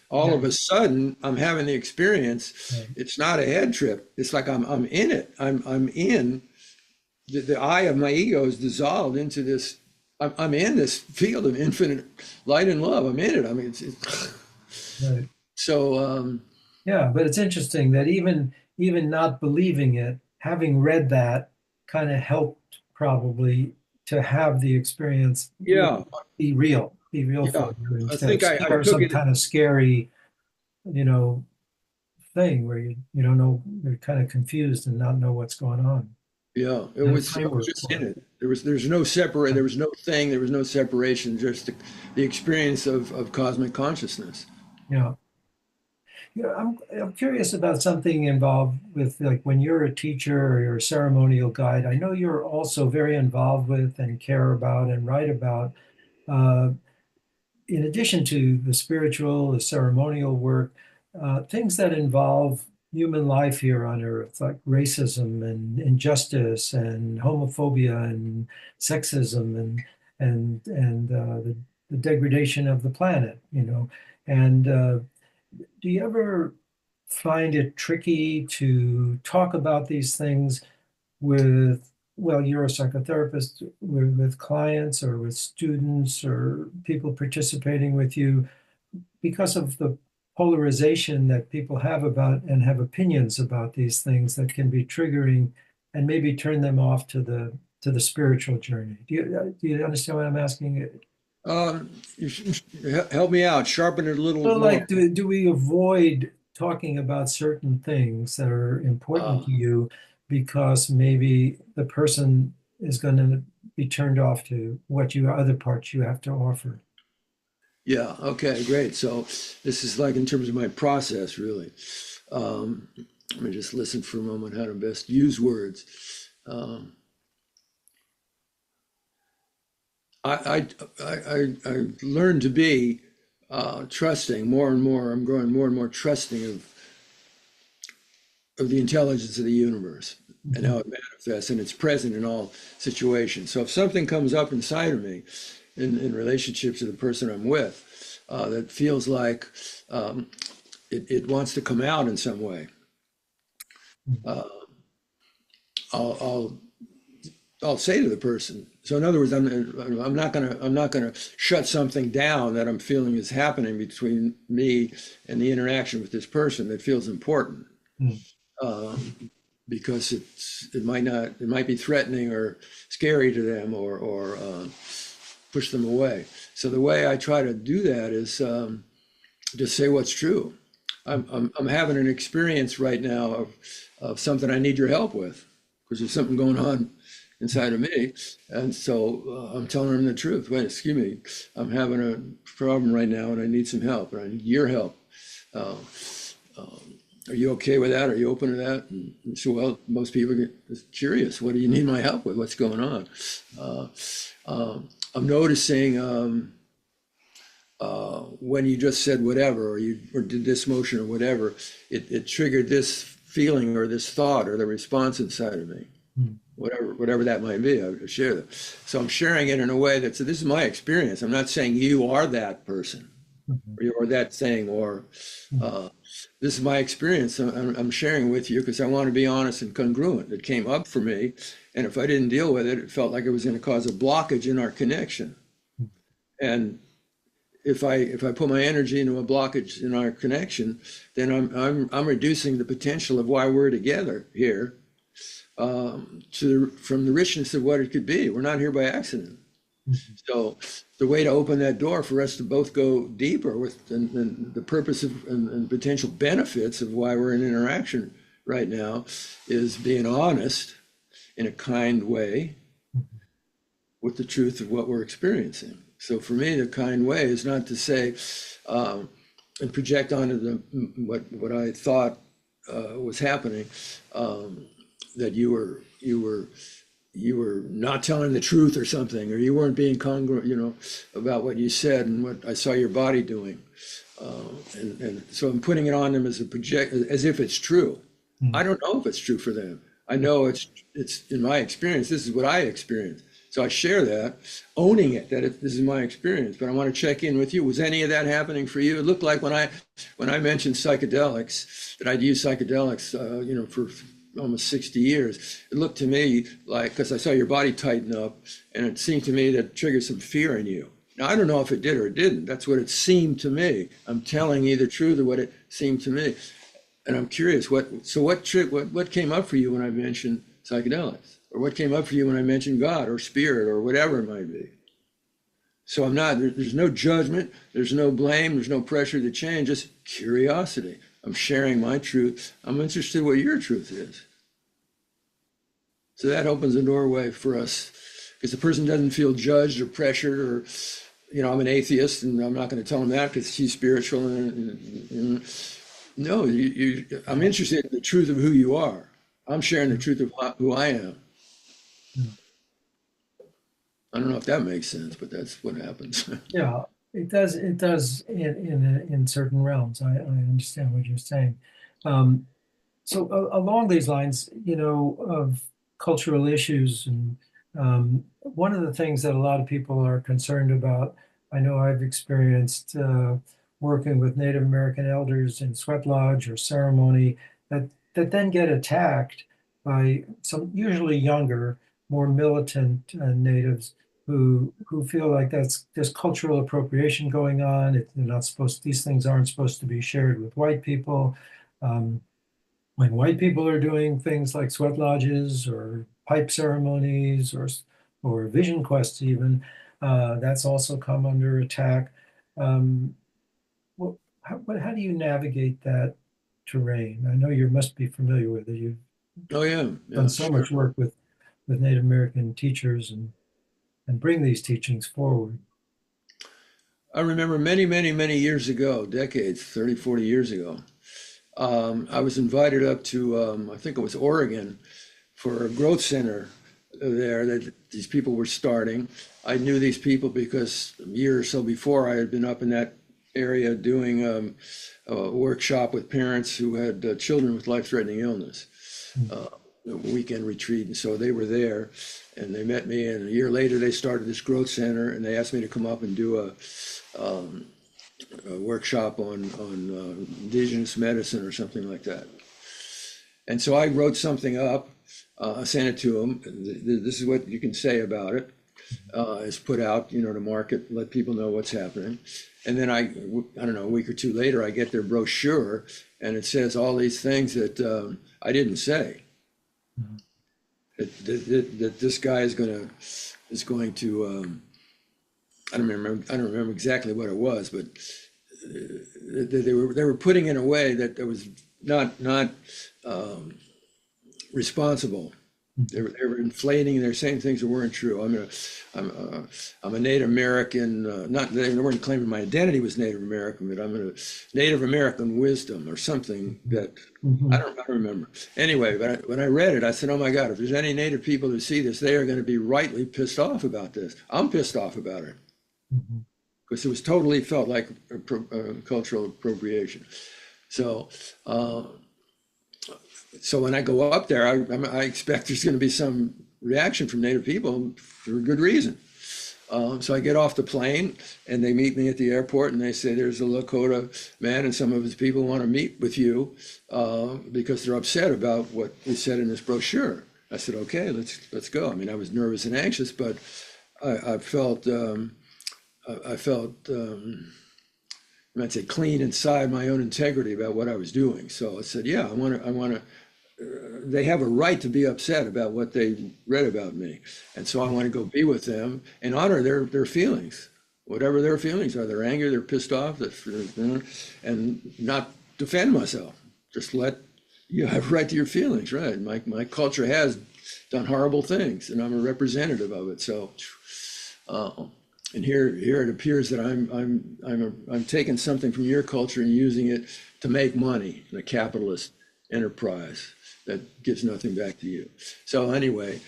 All Yeah. of a sudden, I'm having the experience. Right. It's not a head trip. It's like I'm in it. I'm in the eye of my ego is dissolved into this. I'm in this field of infinite light and love. I'm in it. I mean, it's Right. so. Yeah, but it's interesting that even not believing it, having read that kind of helped probably to have the experience Yeah, be real yeah. for you I instead of think I took some it. kind of scary, you know, thing where you don't know, you're kind of confused and not know what's going on. Yeah, And a I was framework just for in it. it. There's no separate, there was no thing, there was no separation, just the experience of cosmic consciousness. Yeah. I'm curious about something involved with like when you're a teacher or you're a ceremonial guide. I know you're also very involved with and care about and write about, uh, in addition to the spiritual, the ceremonial work, things that involve human life here on Earth, like racism and injustice and homophobia and sexism and the degradation of the planet, you know. And do you ever find it tricky to talk about these things with, well, you're a psychotherapist, with clients or with students or people participating with you because of the polarization that people have about and have opinions about these things that can be triggering and maybe turn them off to the spiritual journey. Do you understand what I'm asking? You help me out, sharpen it a little So, more. like, do we avoid talking about certain things that are important Uh, to you because maybe the person is going to be turned off to what you other parts you have to offer? yeah, okay, great. So this is like in terms of my process, really. Let me just listen for a moment how to best use words. Um, I learned to be trusting more and more. I'm growing more and more trusting of the intelligence of the universe and Mhm. how it manifests, and it's present in all situations. So if something comes up inside of me in relationship to the person I'm with that feels like it wants to come out in some way, uh, I'll, I'll I'll say to the person. So in other words, I'm not gonna shut something down that I'm feeling is happening between me and the interaction with this person that feels important. Mhm. Because it might be threatening or scary to them or push them away. So the way I try to do that is just say what's true. I'm having an experience right now of something I need your help with because there's something going on inside of me, and so I'm telling them the truth. Wait, excuse me, I'm having a problem right now, and I need some help, and I need your help. Uh, are you okay with that? Are you open to that? And so, well, most people get curious. What do you need my help with? What's going on? Uh, I'm noticing when you just said whatever, or did this motion or whatever, it triggered this feeling or this thought or the response inside of me. Mhm. Whatever that might be, I share that. So I'm sharing it in a way that, so this is my experience. I'm not saying you are that person Mhm. or that thing, or Mhm. uh, this is my experience. I'm sharing with you because I want to be honest and congruent. It came up for me, and if I didn't deal with it, it felt like it was going to cause a blockage in our connection. And if I put my energy into a blockage in our connection, then I'm reducing the potential of why we're together here from the richness of what it could be. We're not here by accident. Mhm. So the way to open that door for us to both go deeper with and the purpose of and potential benefits of why we're in interaction right now is being honest in a kind way with the truth of what we're experiencing. So for me, the kind way is not to say um, and project onto what I thought was happening, um, that you were not telling the truth or something, or you weren't being congruent, about what you said and what I saw your body doing. And so I'm putting it on them as a project, as if it's true. I Mhm. don't know if it's true for them. I know it's in my experience. This is what I experienced. So I share that, owning it that this is my experience. But I want to check in with you. Was any of that happening for you? It looked like when I mentioned psychedelics that I'd used psychedelics, for almost 60 years. It looked to me like, because I saw your body tighten up, and it seemed to me that it triggered some fear in you. Now, I don't know if it did or it didn't. That's what it seemed to me. I'm telling you the truth of what it seemed to me. And I'm curious, what came up for you when I mentioned psychedelics? Or what came up for you when I mentioned God or spirit or whatever it might be? So there's no judgment, there's no blame, there's no pressure to change, just curiosity. I'm sharing my truth. I'm interested in what your truth is. So that opens a doorway for us because the person doesn't feel judged or pressured or, I'm an atheist and I'm not going to tell them that because she's spiritual. And No, I'm interested in the truth of who you are. I'm sharing the truth of who I am. Yeah. I don't know if that makes sense, but that's what happens. Yeah, it does. It does in certain realms. I understand what you're saying. Um, so along these lines, of cultural issues, and one of the things that a lot of people are concerned about, I know I've experienced working with Native American elders in sweat lodge or ceremony that then get attacked by some usually younger, more militant natives who feel like there's cultural appropriation going on. They're not supposed. These things aren't supposed to be shared with white people. Um, when white people are doing things like sweat lodges or pipe ceremonies or vision quests even, that's also come under attack. Um, how do you navigate that terrain? I know you must be familiar with it. You've Oh yeah, done yeah, so sure. much work with Native American teachers and bring these teachings forward. I remember many, many, many years ago, decades, 30, 40 years ago, I was invited up to, I think it was Oregon, for a growth center there that these people were starting. I knew these people because a year or so before I had been up in that area doing a workshop with parents who had children with life-threatening illness, uh, a weekend retreat. And so they were there and they met me. And a year later, they started this growth center and they asked me to come up and do a workshop on indigenous medicine or something like that. And so I wrote something up, sent it to them. This is what you can say about it. It's put out, to market, let people know what's happening. And then I don't know, a week or two later, I get their brochure, and it says all these things that I didn't say. Mhm. That this guy is going to I don't remember exactly what it was, but they were putting in a way that was not um, responsible. They were inflating. They're saying things that weren't true. I'm a Native American. Not they weren't claiming my identity was Native American, but I'm a Native American wisdom or something that Mhm. I don't remember. Anyway, but when I read it, I said, "Oh my God! If there's any Native people who see this, they are going to be rightly pissed off about this. I'm pissed off about it Mhm. because it was totally felt like cultural appropriation." So. So when I go up there, I expect there's going to be some reaction from Native people for a good reason. So I get off the plane and they meet me at the airport and they say, there's a Lakota man and some of his people want to meet with you because they're upset about what we said in this brochure. I said, okay, let's go. I mean, I was nervous and anxious, but I felt I felt I'd say clean inside my own integrity about what I was doing. So I said, yeah, I want to they have a right to be upset about what they read about me. And so I want to go be with them and honor their feelings, whatever their feelings are, their anger, they're pissed off, and not defend myself. Just let you have right to your feelings, right? My culture has done horrible things and I'm a representative of it. So, uh, and here it appears that I'm taking something from your culture and using it to make money in a capitalist enterprise that gives nothing back to you. So anyway,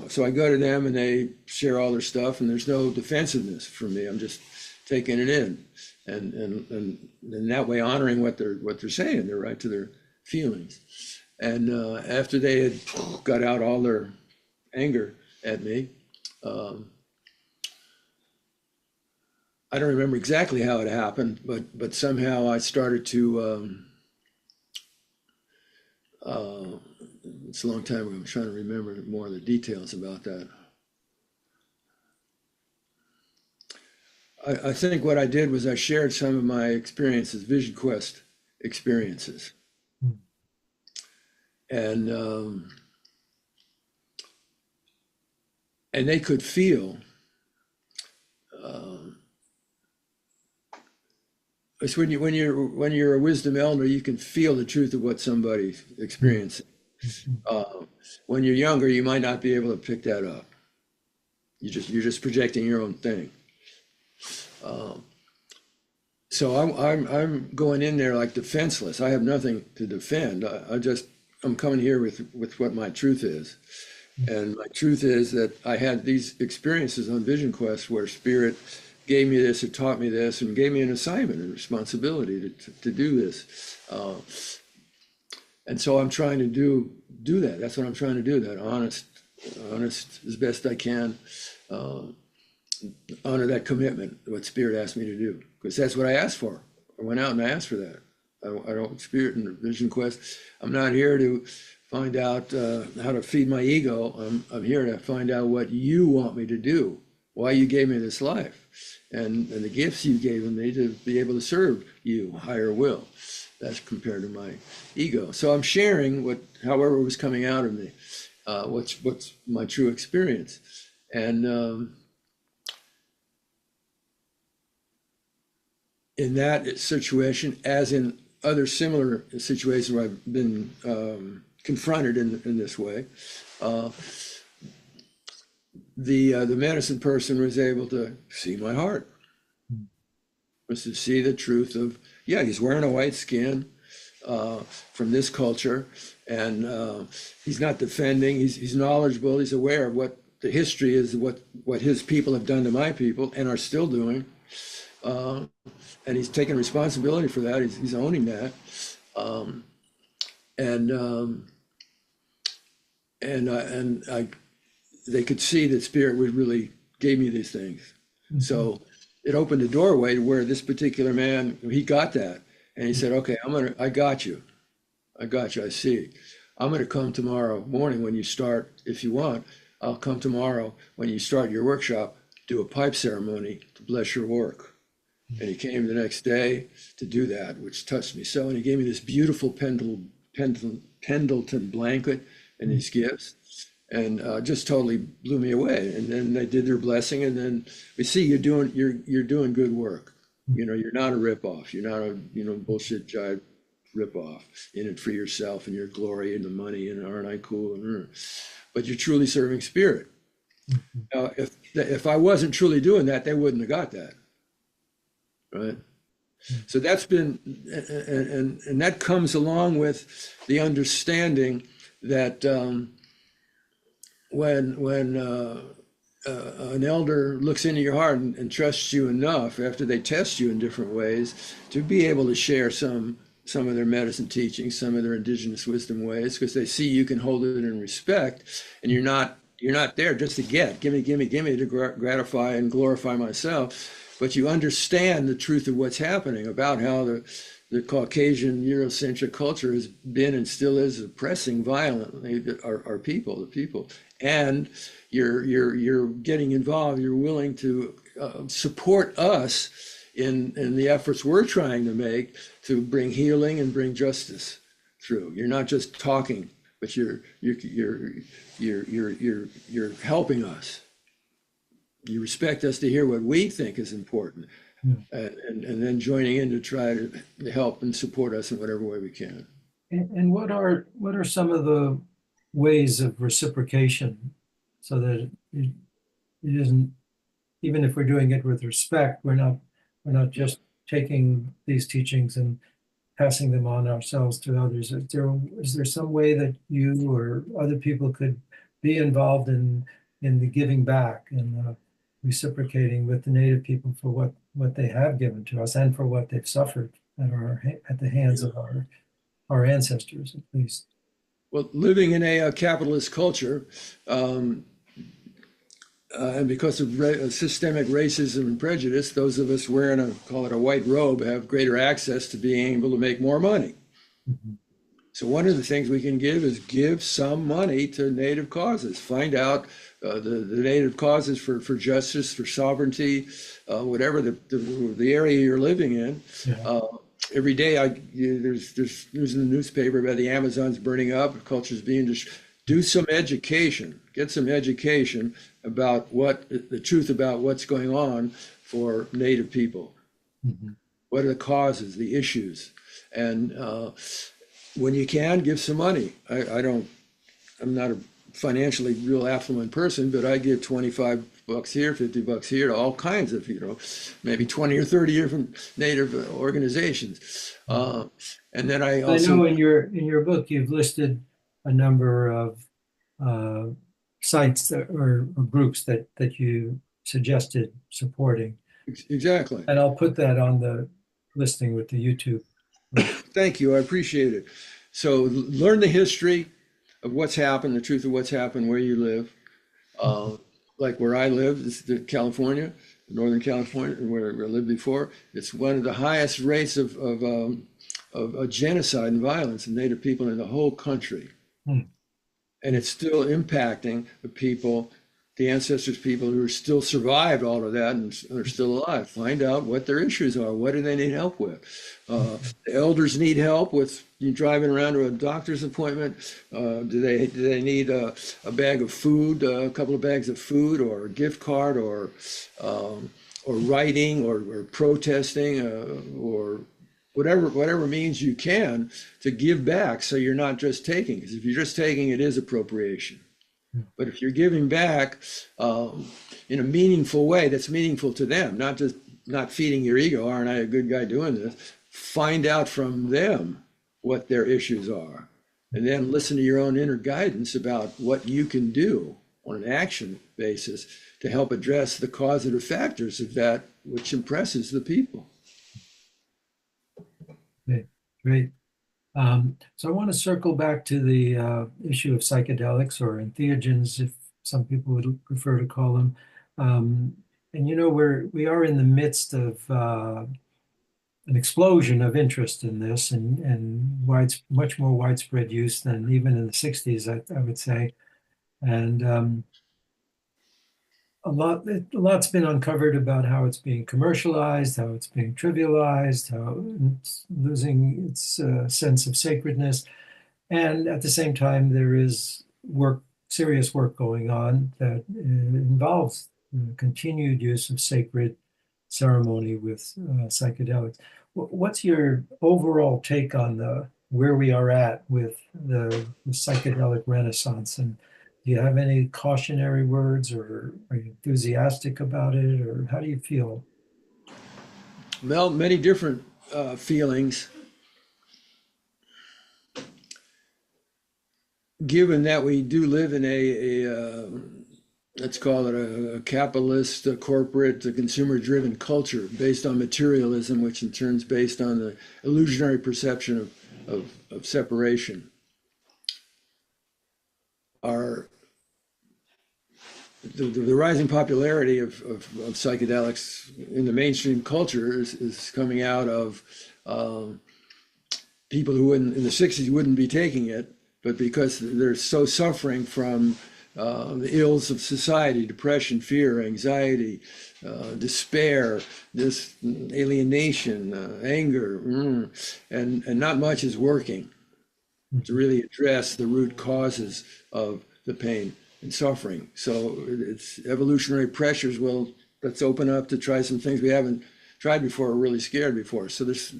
so I go to them and they share all their stuff, and there's no defensiveness from me. I'm just taking it in, and that way honoring what they're saying. They're right to their feelings. And after they had got out all their anger at me, um, I don't remember exactly how it happened, but somehow I started to. Uh, it's a long time ago. I'm trying to remember more of the details about that. I think what I did was I shared some of my experiences, Vision Quest experiences, and and they could feel. Um, it's when you're a wisdom elder, you can feel the truth of what somebody's experiencing. Mhm. Uh, when you're younger, you might not be able to pick that up. You're just projecting your own thing. Um, So I'm going in there like defenseless. I have nothing to defend. I'm coming here with what my truth is. And my truth is that I had these experiences on Vision Quest where Spirit gave me this or taught me this and gave me an assignment and responsibility to do this. And so I'm trying to do that. That's what I'm trying to do, that honest as best I can, honor that commitment, what Spirit asked me to do, because that's what I asked for. I went out and I asked for that. I don't, Spirit and Vision Quest, I'm not here to find out how to feed my ego. I'm here to find out what you want me to do, why you gave me this life, and the gifts you gave me to be able to serve you, higher will. That's compared to my ego. So I'm sharing however was coming out of me, what's my true experience. And in that situation, as in other similar situations where I've been confronted in this way, the medicine person was able to see my heart, was to see the truth of, yeah, he's wearing a white skin from this culture, and he's not defending, he's knowledgeable, he's aware of what the history is, what his people have done to my people and are still doing. And he's taking responsibility for that. He's owning that, they could see that Spirit would really gave me these things. Mm-hmm. So it opened a doorway to where this particular man, he got that, and he said, "Okay, I got you. I see. I'm going to come tomorrow morning when you start. If you want, I'll come tomorrow when you start your workshop. Do a pipe ceremony to bless your work." And he came the next day to do that, which touched me so. And he gave me this beautiful Pendleton blanket and these gifts, and just totally blew me away. And then they did their blessing, and then we see you're doing good work. You know, you're not a ripoff. You're not a bullshit jive ripoff in it for yourself and your glory and the money and aren't I cool, but you're truly serving Spirit. Now, if I wasn't truly doing that, they wouldn't have got that. Right. So that's been, and that comes along with the understanding that when an elder looks into your heart and trusts you enough after they test you in different ways to be able to share some of their medicine teachings, some of their indigenous wisdom ways, because they see you can hold it in respect, and you're not there just to give me to gratify and glorify myself. But you understand the truth of what's happening about how the Caucasian Eurocentric culture has been and still is oppressing violently our people, the people. And you're getting involved. You're willing to support us in the efforts we're trying to make to bring healing and bring justice through. You're not just talking, but you're helping us. You respect us to hear what we think is important, and then joining in to try to help and support us in whatever way we can. And what are some of the ways of reciprocation, so that it isn't, even if we're doing it with respect, we're not just taking these teachings and passing them on ourselves to others. Is there some way that you or other people could be involved in the giving back and reciprocating with the Native people for what they have given to us and for what they've suffered at the hands of our ancestors, at least? Well, living in a capitalist culture, and because of systemic racism and prejudice, those of us wearing call it a white robe, have greater access to being able to make more money. Mm-hmm. So one of the things we can give is give some money to Native causes. Find out the Native causes for justice, for sovereignty, whatever the area you're living in. Yeah. Every day, there's news in the newspaper about the Amazon's burning up, culture's being destroyed. Do some education. Get some education about the truth about what's going on for Native people. Mm-hmm. What are the causes, the issues, and when you can, give some money. I'm not a financially real affluent person, but I give $25 bucks here, 50 bucks here, to all kinds of, maybe 20 or 30 different native organizations. And then I I know also, in your book you've listed a number of uh, sites or groups that you suggested supporting, exactly. and I'll put that on the listing with the YouTube link. Thank you. I appreciate it. So learn the history of what's happened, the truth of what's happened where you live. Uh, like where I live, this is California, Northern California, where I lived before. It's one of the highest rates of genocide and violence of Native people in the whole country. Hmm. And it's still impacting the people, the ancestors people who are still survived all of that and are still alive. Find out what their issues are. What do they need help with? The elders need help with you driving around to a doctor's appointment. Do they need a bag of food, a couple of bags of food, or a gift card, or writing, or protesting, or whatever means you can to give back, so you're not just taking. Because if you're just taking, it is appropriation. But if you're giving back in a meaningful way, that's meaningful to them, not feeding your ego. Aren't I a good guy doing this? Find out from them what their issues are, and then listen to your own inner guidance about what you can do on an action basis to help address the causative factors of that which impresses the people. Okay, great. So I want to circle back to the issue of psychedelics or entheogens, if some people would prefer to call them. And we are in the midst of an explosion of interest in this and much more widespread use than even in the 60s, I would say. And a lot's been uncovered about how it's being commercialized, how it's being trivialized, how it's losing its sense of sacredness. And at the same time, there is serious work going on that involves continued use of sacred ceremony with psychedelics. What's your overall take on where we are at with the psychedelic renaissance? And do you have any cautionary words, or are you enthusiastic about it, or how do you feel? Well, many different feelings. Given that we do live in let's call it a capitalist, a corporate, a consumer-driven culture based on materialism, which in turn is based on the illusionary perception of separation. The rising popularity of psychedelics in the mainstream culture is coming out of people who in the 60s wouldn't be taking it, but because they're so suffering from the ills of society, depression, fear, anxiety, despair, this alienation, anger, and not much is working to really address the root causes of the pain and suffering. So it's evolutionary pressures. Well, let's open up to try some things we haven't tried before or really scared before. So there's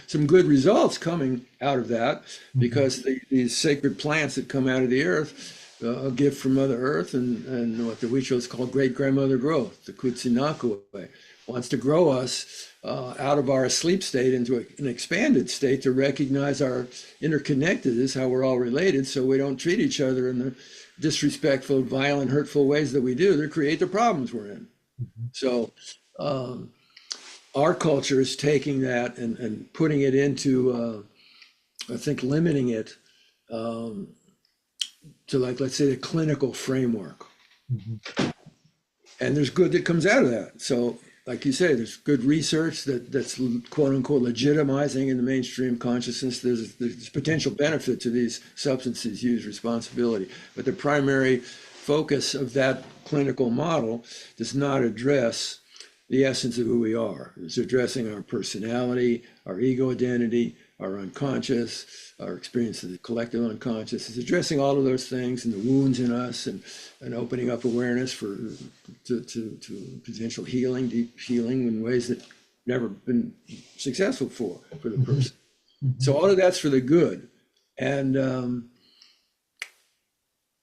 some good results coming out of that, because these sacred plants that come out of the earth, a gift from Mother Earth, and what the Huichol called great grandmother growth, the Kutsinakwe, wants to grow us out of our asleep state into an expanded state to recognize our interconnectedness, how we're all related, so we don't treat each other in the disrespectful, violent, hurtful ways that we do that create the problems we're in. So our culture is taking that and putting it into, I think, limiting it to, like, let's say, the clinical framework. And there's good that comes out of that. So, like you say, there's good research that's quote unquote legitimizing in the mainstream consciousness. There's potential benefit to these substances use responsibility, but the primary focus of that clinical model does not address the essence of who we are. It's addressing our personality, our ego identity, our unconscious, our experience of the collective unconscious. It's addressing all of those things and the wounds in us, and opening up awareness to potential healing, deep healing in ways that never been successful for the person. So all of that's for the good. And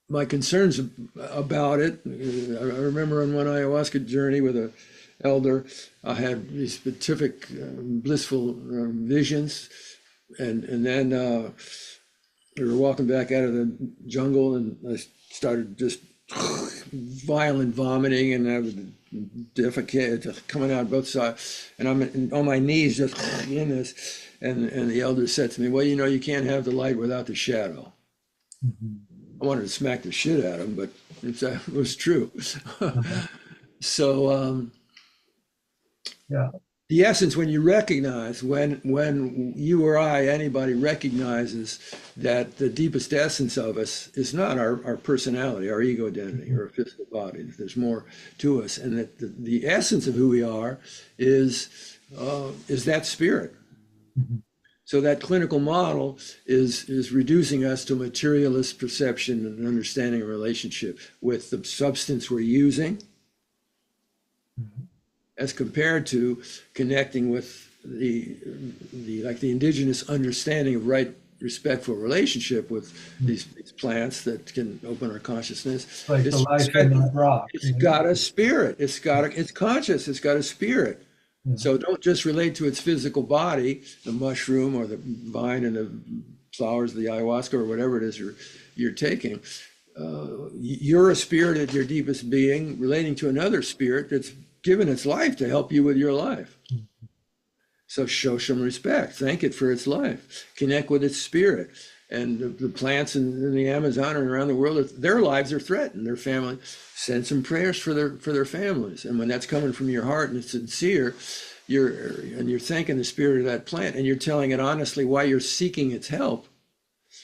my concerns about it. I remember on one ayahuasca journey with a elder, I had these specific blissful visions, and then we were walking back out of the jungle, and I started just violent vomiting, and I was defecated, just coming out both sides, and I'm on my knees just in this, and the elder said to me, "Well, you know, you can't have the light without the shadow." Mhm. I wanted to smack the shit out of him, but it was true. Uh-huh. So Yeah. the essence, when you recognize, when you or I, anybody recognizes that the deepest essence of us is not our personality, our ego identity, Mhm. or our physical body. There's more to us, and that the essence of who we are is that spirit. Mhm. So that clinical model is reducing us to materialist perception and understanding a relationship with the substance we're using, Mhm. as compared to connecting with the indigenous understanding of right respectful relationship with these plants that can open our consciousness. Like the It's life in that rock. it's got a spirit. It's conscious. It's got a spirit. Yeah. So don't just relate to its physical body, the mushroom or the vine and the flowers of the ayahuasca or whatever it is you're taking. You're a spirit at your deepest being relating to another spirit that's given its life to help you with your life. So show some respect, thank it for its life, connect with its spirit. And the plants in the Amazon and around the world, their lives are threatened. Their family, send some prayers for their families. And when that's coming from your heart and it's sincere, you're thanking the spirit of that plant, and you're telling it honestly why you're seeking its help.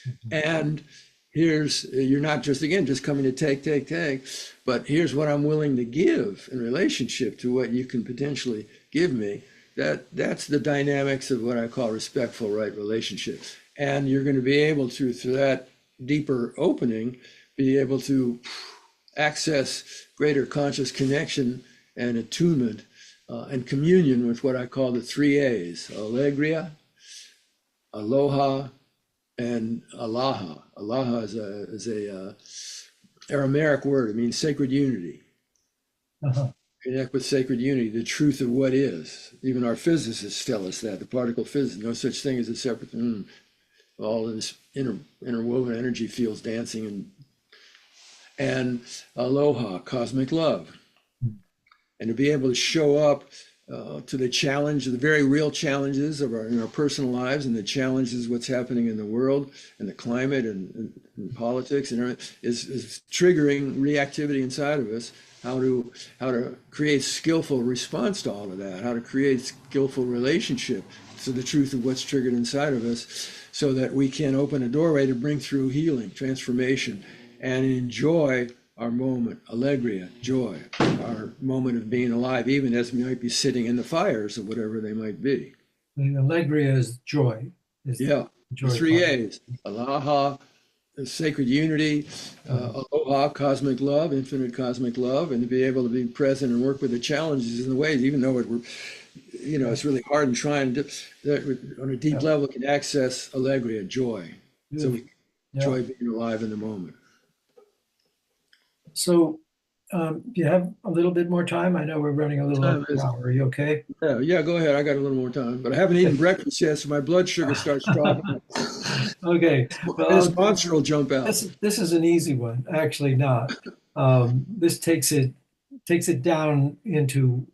Mhm. And you're not just coming to take, but here's what I'm willing to give in relationship to what you can potentially give me. That's the dynamics of what I call respectful right relationship. And you're going to be able to, through that deeper opening, be able to access greater conscious connection and attunement and communion with what I call the three A's: alegria, aloha, and alaha. Alaha is a Aramaic word. It means sacred unity. Uh-huh. Connect with sacred unity, the truth of what is. Even our physicists tell us that, the particle physics, no such thing as a separate. All of this interwoven energy fields dancing, and aloha, cosmic love, and to be able to show up to the challenge, the very real challenges of in our personal lives, and the challenges what's happening in the world and the climate and politics and everything is triggering reactivity inside of us. How to create skillful response to all of that. How to create skillful relationship to the truth of what's triggered inside of us, so that we can open a doorway to bring through healing, transformation, and enjoy our moment, alegria, joy, our moment of being alive, even as we might be sitting in the fires of whatever they might be. The Allegria is joy, is Yeah, the the joy three part. A's: aloha, sacred unity, Uh-huh. aloha, cosmic love, infinite cosmic love, and to be able to be present and work with the challenges and the ways, even though Yeah. it's really hard and trying to, on a deep Yeah. level, can access alegria, joy, so we Beautiful. can Yeah. enjoy being alive in the moment. So, do you have a little bit more time? I know we're running a What little over time an is it? hour. Are you okay? Yeah, go ahead. I got a little more time, but I haven't eaten breakfast yet, so my blood sugar starts dropping. Okay. Well, His sponsor will jump out. this is an easy one. Actually, not. This takes it down into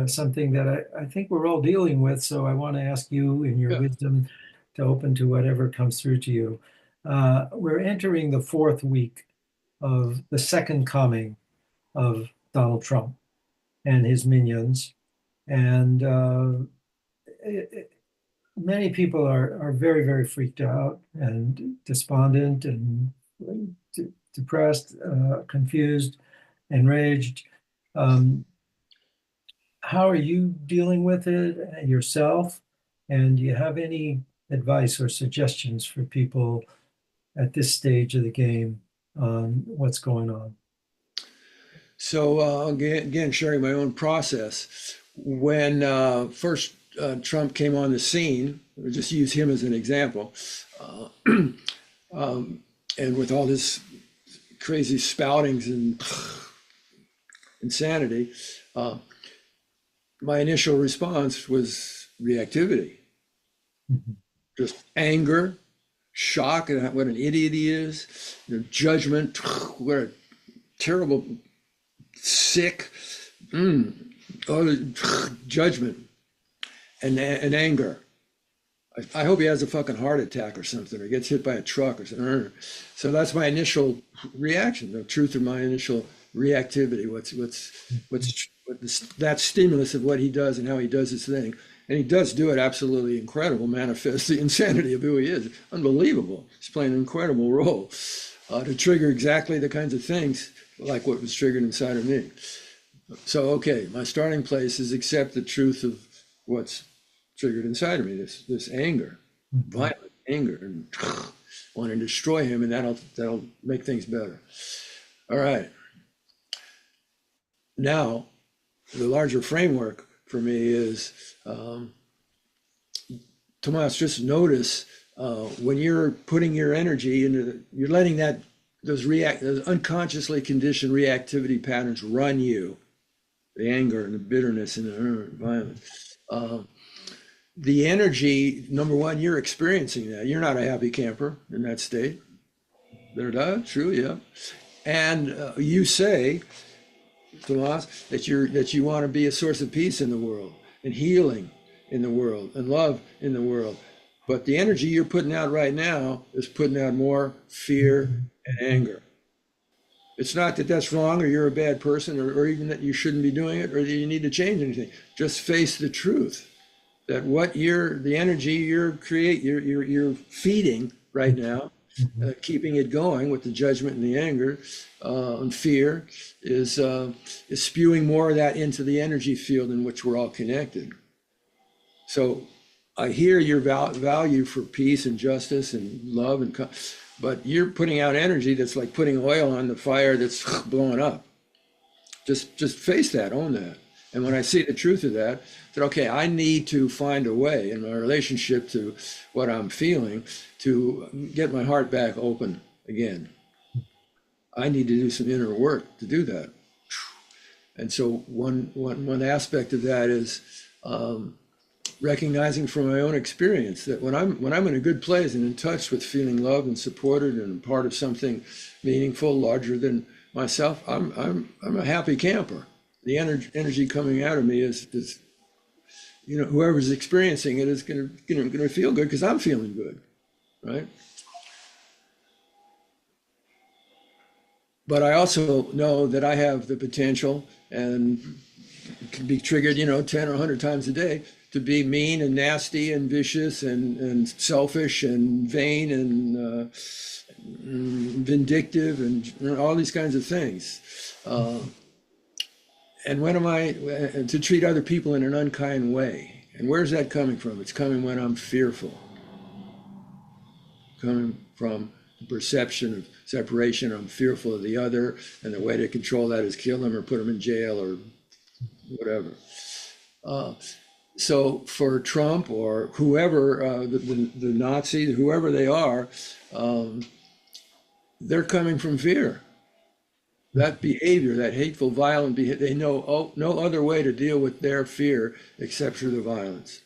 something that I think we're all dealing with. So I want to ask you, in your Yeah. wisdom, to open to whatever comes through to you. We're entering the fourth week of the second coming of Donald Trump and his minions, and it, many people are very, very freaked out and despondent and depressed, confused, enraged. Um, how are you dealing with it yourself? And do you have any advice or suggestions for people at this stage of the game on what's going on? So again, sharing my own process. When first Trump came on the scene, we'll just use him as an example, uh, and with all this crazy spoutings and insanity, my initial response was reactivity, just anger, shock at what an idiot he is, judgment, what a terrible, sick, judgment, and anger. I hope he has a fucking heart attack or something, or gets hit by a truck or something. So that's my initial reaction, the truth of my initial reactivity. That stimulus of what he does and how he does his thing. And he does do it absolutely incredible, manifests the insanity of who he is. Unbelievable. He's playing an incredible role to trigger exactly the kinds of things like what was triggered inside of me. So, okay, my starting place is accept the truth of what's triggered inside of me, this anger, violent anger, and want to destroy him, and that'll make things better. All right. Now, the larger framework for me is, Tomás, just notice when you're putting your energy into, you're letting those unconsciously conditioned reactivity patterns run you, the anger and the bitterness and the violence. The energy, number one, you're experiencing that. You're not a happy camper in that state. True, yeah. And you say, Tomás, that you want to be a source of peace in the world and healing in the world and love in the world. But the energy you're putting out right now is putting out more fear and anger. It's not that that's wrong or you're a bad person or even that you shouldn't be doing it or that you need to change anything. Just face the truth that the energy you're feeding right now, keeping it going with the judgment and the anger and fear is spewing more of that into the energy field in which we're all connected. So I hear your value for peace and justice and love, but you're putting out energy that's like putting oil on the fire that's blowing up. Just face that, own that. And when I see the truth of that, that, okay, I need to find a way in my relationship to what I'm feeling to get my heart back open again. I need to do some inner work to do that. And so one aspect of that is recognizing from my own experience that when I'm in a good place and in touch with feeling loved and supported and part of something meaningful, larger than myself, I'm a happy camper. The energy coming out of me is whoever's experiencing it is going to feel good because I'm feeling good, right? But I also know that I have the potential and can be triggered, 10 or 100 times a day to be mean and nasty and vicious and selfish and vain and vindictive and all these kinds of things. And when am I to treat other people in an unkind way? And where's that coming from? It's coming when I'm fearful. Coming from the perception of separation. I'm fearful of the other, and the way to control that is kill them or put them in jail or whatever. So for Trump or whoever, the Nazis, whoever they are, they're coming from fear. That behavior, that hateful, violent behavior, they know no other way to deal with their fear except through the violence.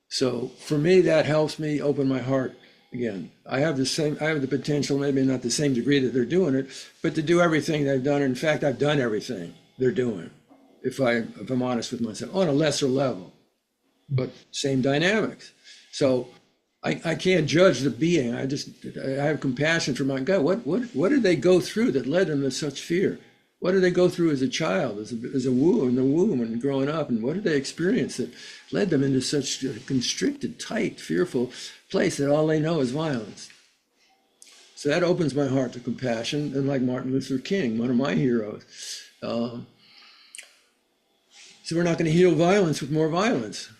So for me, that helps me open my heart again. I have the potential, maybe not the same degree that they're doing it, but to do everything they've done. In fact, I've done everything they're doing, if I'm honest with myself, on a lesser level, but same dynamics. So I can't judge the being. I have compassion for my God. What did they go through that led them to such fear? What did they go through as a child, as a womb, in the womb and growing up? And what did they experience that led them into such a constricted, tight, fearful place that all they know is violence? So that opens my heart to compassion. And like Martin Luther King, one of my heroes. So we're not going to heal violence with more violence.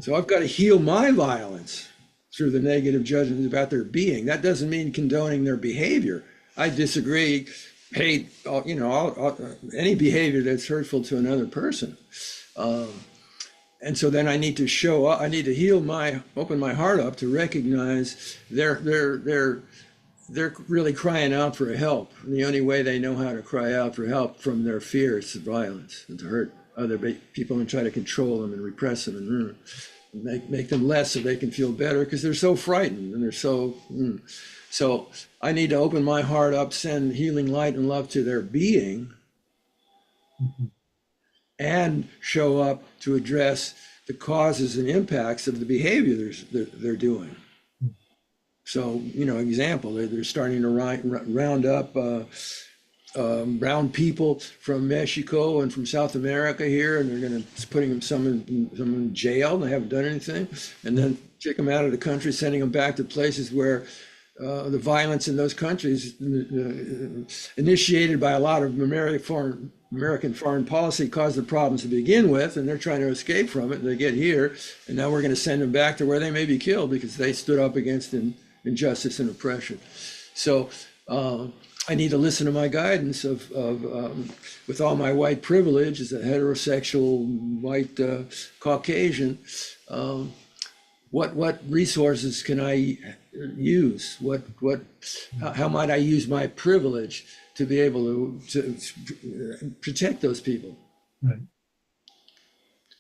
So I've got to heal my violence through the negative judgments about their being. That doesn't mean condoning their behavior. I disagree, hate, any behavior that's hurtful to another person. And so then I need to open my heart up to recognize their they're really crying out for help. And the only way they know how to cry out for help from their fear is to violence and to hurt other people and try to control them and repress them and make them less so they can feel better because they're so frightened and they're so. So I need to open my heart up, send healing light and love to their being, and show up to address the causes and impacts of the behavior they're doing. So, example, they're starting to round up brown people from Mexico and from South America here, and they're going to putting some in jail. They haven't done anything, and then kick them out of the country, sending them back to places where the violence in those countries, initiated by a lot of American foreign policy, caused the problems to begin with, and they're trying to escape from it. And they get here, and now we're going to send them back to where they may be killed because they stood up against injustice and oppression. So I need to listen to my guidance of with all my white privilege as a heterosexual white Caucasian. What resources can I use? How might I use my privilege to be able to protect those people? Right.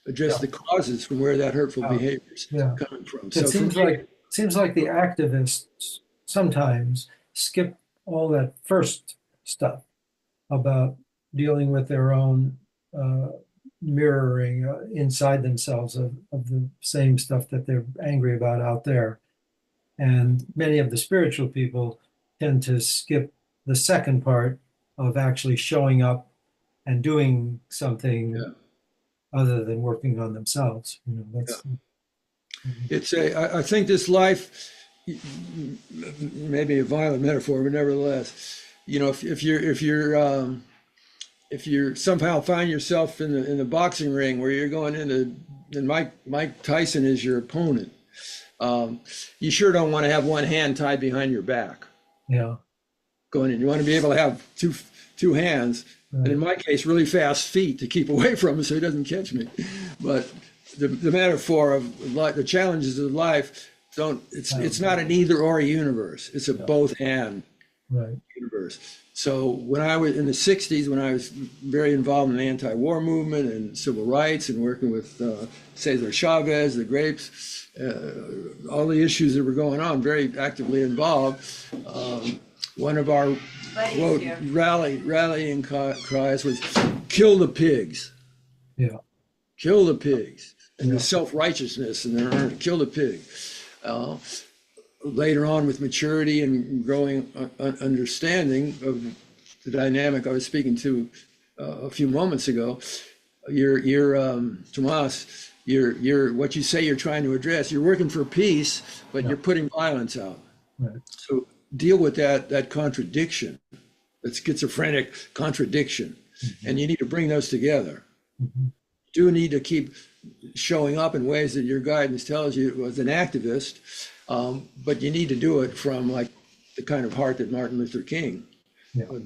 Address the causes from where that hurtful behavior is coming from. It seems like the activists sometimes skip all that first stuff about dealing with their own mirroring inside themselves of the same stuff that they're angry about out there. And many of the spiritual people tend to skip the second part of actually showing up and doing something other than working on themselves. I think this life, maybe a violent metaphor, but nevertheless, if you somehow find yourself in the boxing ring where you're going into, and Mike Tyson is your opponent, you sure don't want to have one hand tied behind your back. Yeah. Going in, you want to be able to have two hands, and in my case, really fast feet to keep away from him so he doesn't catch me. But the metaphor of the challenges of life it's not an either or universe. It's a both and universe. So when I was in the 60s, when I was very involved in the anti-war movement and civil rights and working with Cesar Chavez, the grapes, all the issues that were going on, very actively involved, one of our rallying cries was kill the pigs. Yeah. Kill the pigs. And the self-righteousness and their kill the pig. Later on, with maturity and growing understanding of the dynamic I was speaking to a few moments ago, Tomás, you're what you say you're trying to address. You're working for peace, but you're putting violence out. Right. So deal with that contradiction, that schizophrenic contradiction, and you need to bring those together. You do need to keep showing up in ways that your guidance tells you as an activist, but you need to do it from like the kind of heart that Martin Luther King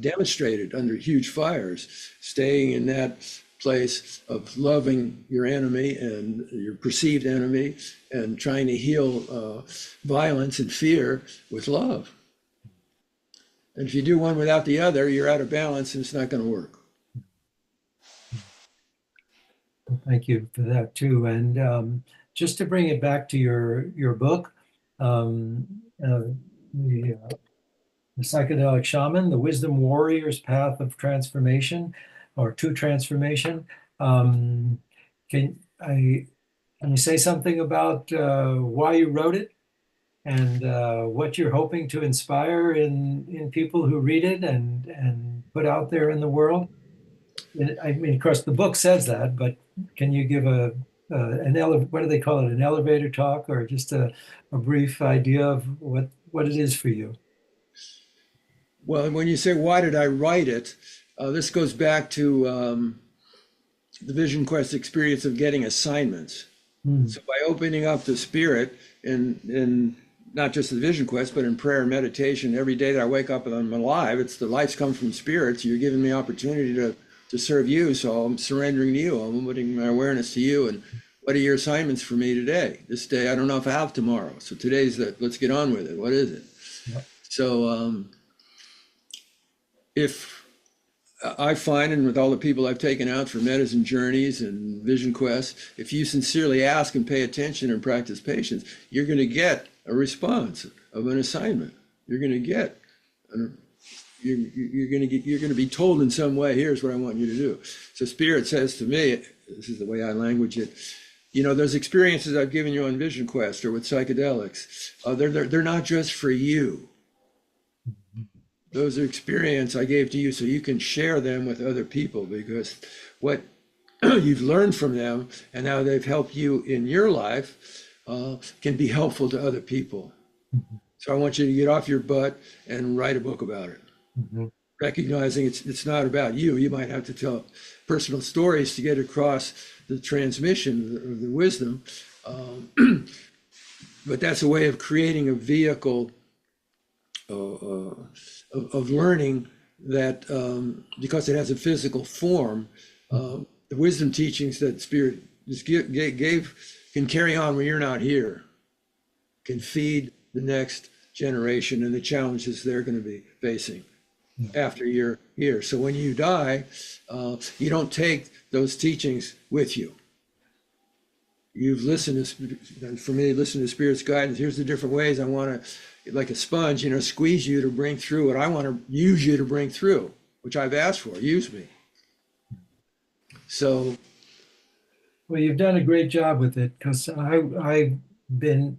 demonstrated under huge fires, staying in that place of loving your enemy and your perceived enemy and trying to heal violence and fear with love. And if you do one without the other, you're out of balance and it's not going to work. Thank you for that too. And just to bring it back to your book, the Psychedelic Shaman, the Wisdom Warrior's Path of Transformation, or to Transformation. Can you say something about why you wrote it and what you're hoping to inspire in people who read it and put out there in the world? I mean, of course, the book says that, but can you give what do they call it, an elevator talk, or just a brief idea of what it is for you? Well, when you say, why did I write it? This goes back to the Vision Quest experience of getting assignments. So by opening up the spirit in not just the Vision Quest, but in prayer and meditation, every day that I wake up and I'm alive, it's the lights come from spirits. You're giving me opportunity to serve you. So I'm surrendering to you. I'm putting my awareness to you. And what are your assignments for me today? This day, I don't know if I have tomorrow. So today's let's get on with it. What is it? So if I find, and with all the people I've taken out for medicine journeys and vision quests, if you sincerely ask and pay attention and practice patience, you're going to get a response of an assignment. You're going to get, you're going to be told in some way, here's what I want you to do. So Spirit says to me, this is the way I language it, you know, those experiences I've given you on Vision Quest or with psychedelics, they're not just for you. Those are experience I gave to you so you can share them with other people, because what you've learned from them and how they've helped you in your life can be helpful to other people. Mhm. So I want you to get off your butt and write a book about it, Mhm. recognizing it's not about you. You might have to tell personal stories to get across the transmission of the wisdom, but that's a way of creating a vehicle of learning that, because it has a physical form, the wisdom teachings that Spirit just gave can carry on when you're not here, can feed the next generation and the challenges they're going to be facing Yeah. after you're here. So when you die, you don't take those teachings with you. You've listened to, for me, listen to Spirit's guidance. Here's the different ways I want to, like a sponge, you know, squeeze you to bring through what I want to use you to bring through, which I've asked for. Use me. So, Well, you've done a great job with it, because I've been,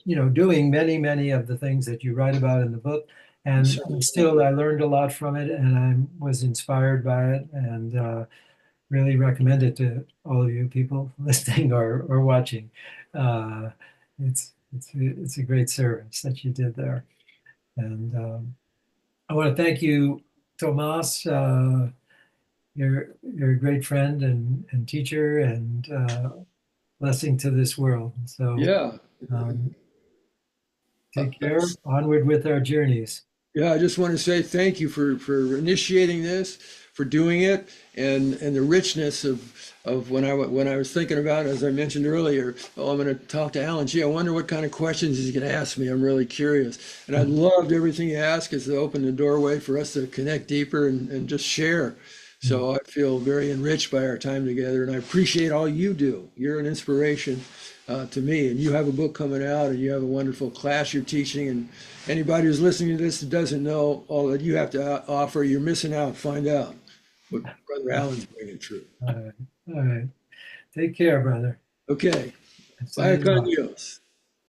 doing many of the things that you write about in the book, and still I learned a lot from it, and I was inspired by it, and really recommend it to all of you people listening or watching. Uh, it's a great service that you did there, and I want to thank you, Tomas. You're a great friend and teacher and blessing to this world. So yeah. um, Uh, take care. Onward with our journeys. Yeah, I just want to say thank you for initiating this, for doing it, and the richness of when I was thinking about it, as I mentioned earlier. Oh, I'm going to talk to Alan. Gee, I wonder what kind of questions he's going to ask me. I'm really curious, and I loved everything you asked, because it opened the doorway for us to connect deeper and just share. So I feel very enriched by our time together, and I appreciate all you do. You're an inspiration to me, and you have a book coming out, and you have a wonderful class you're teaching. And anybody who's listening to this that doesn't know all that you have to offer, you're missing out. Find out what Brother Allen's bringing through. All right. All right. Take care, brother. Okay, bye, Signing off. adios.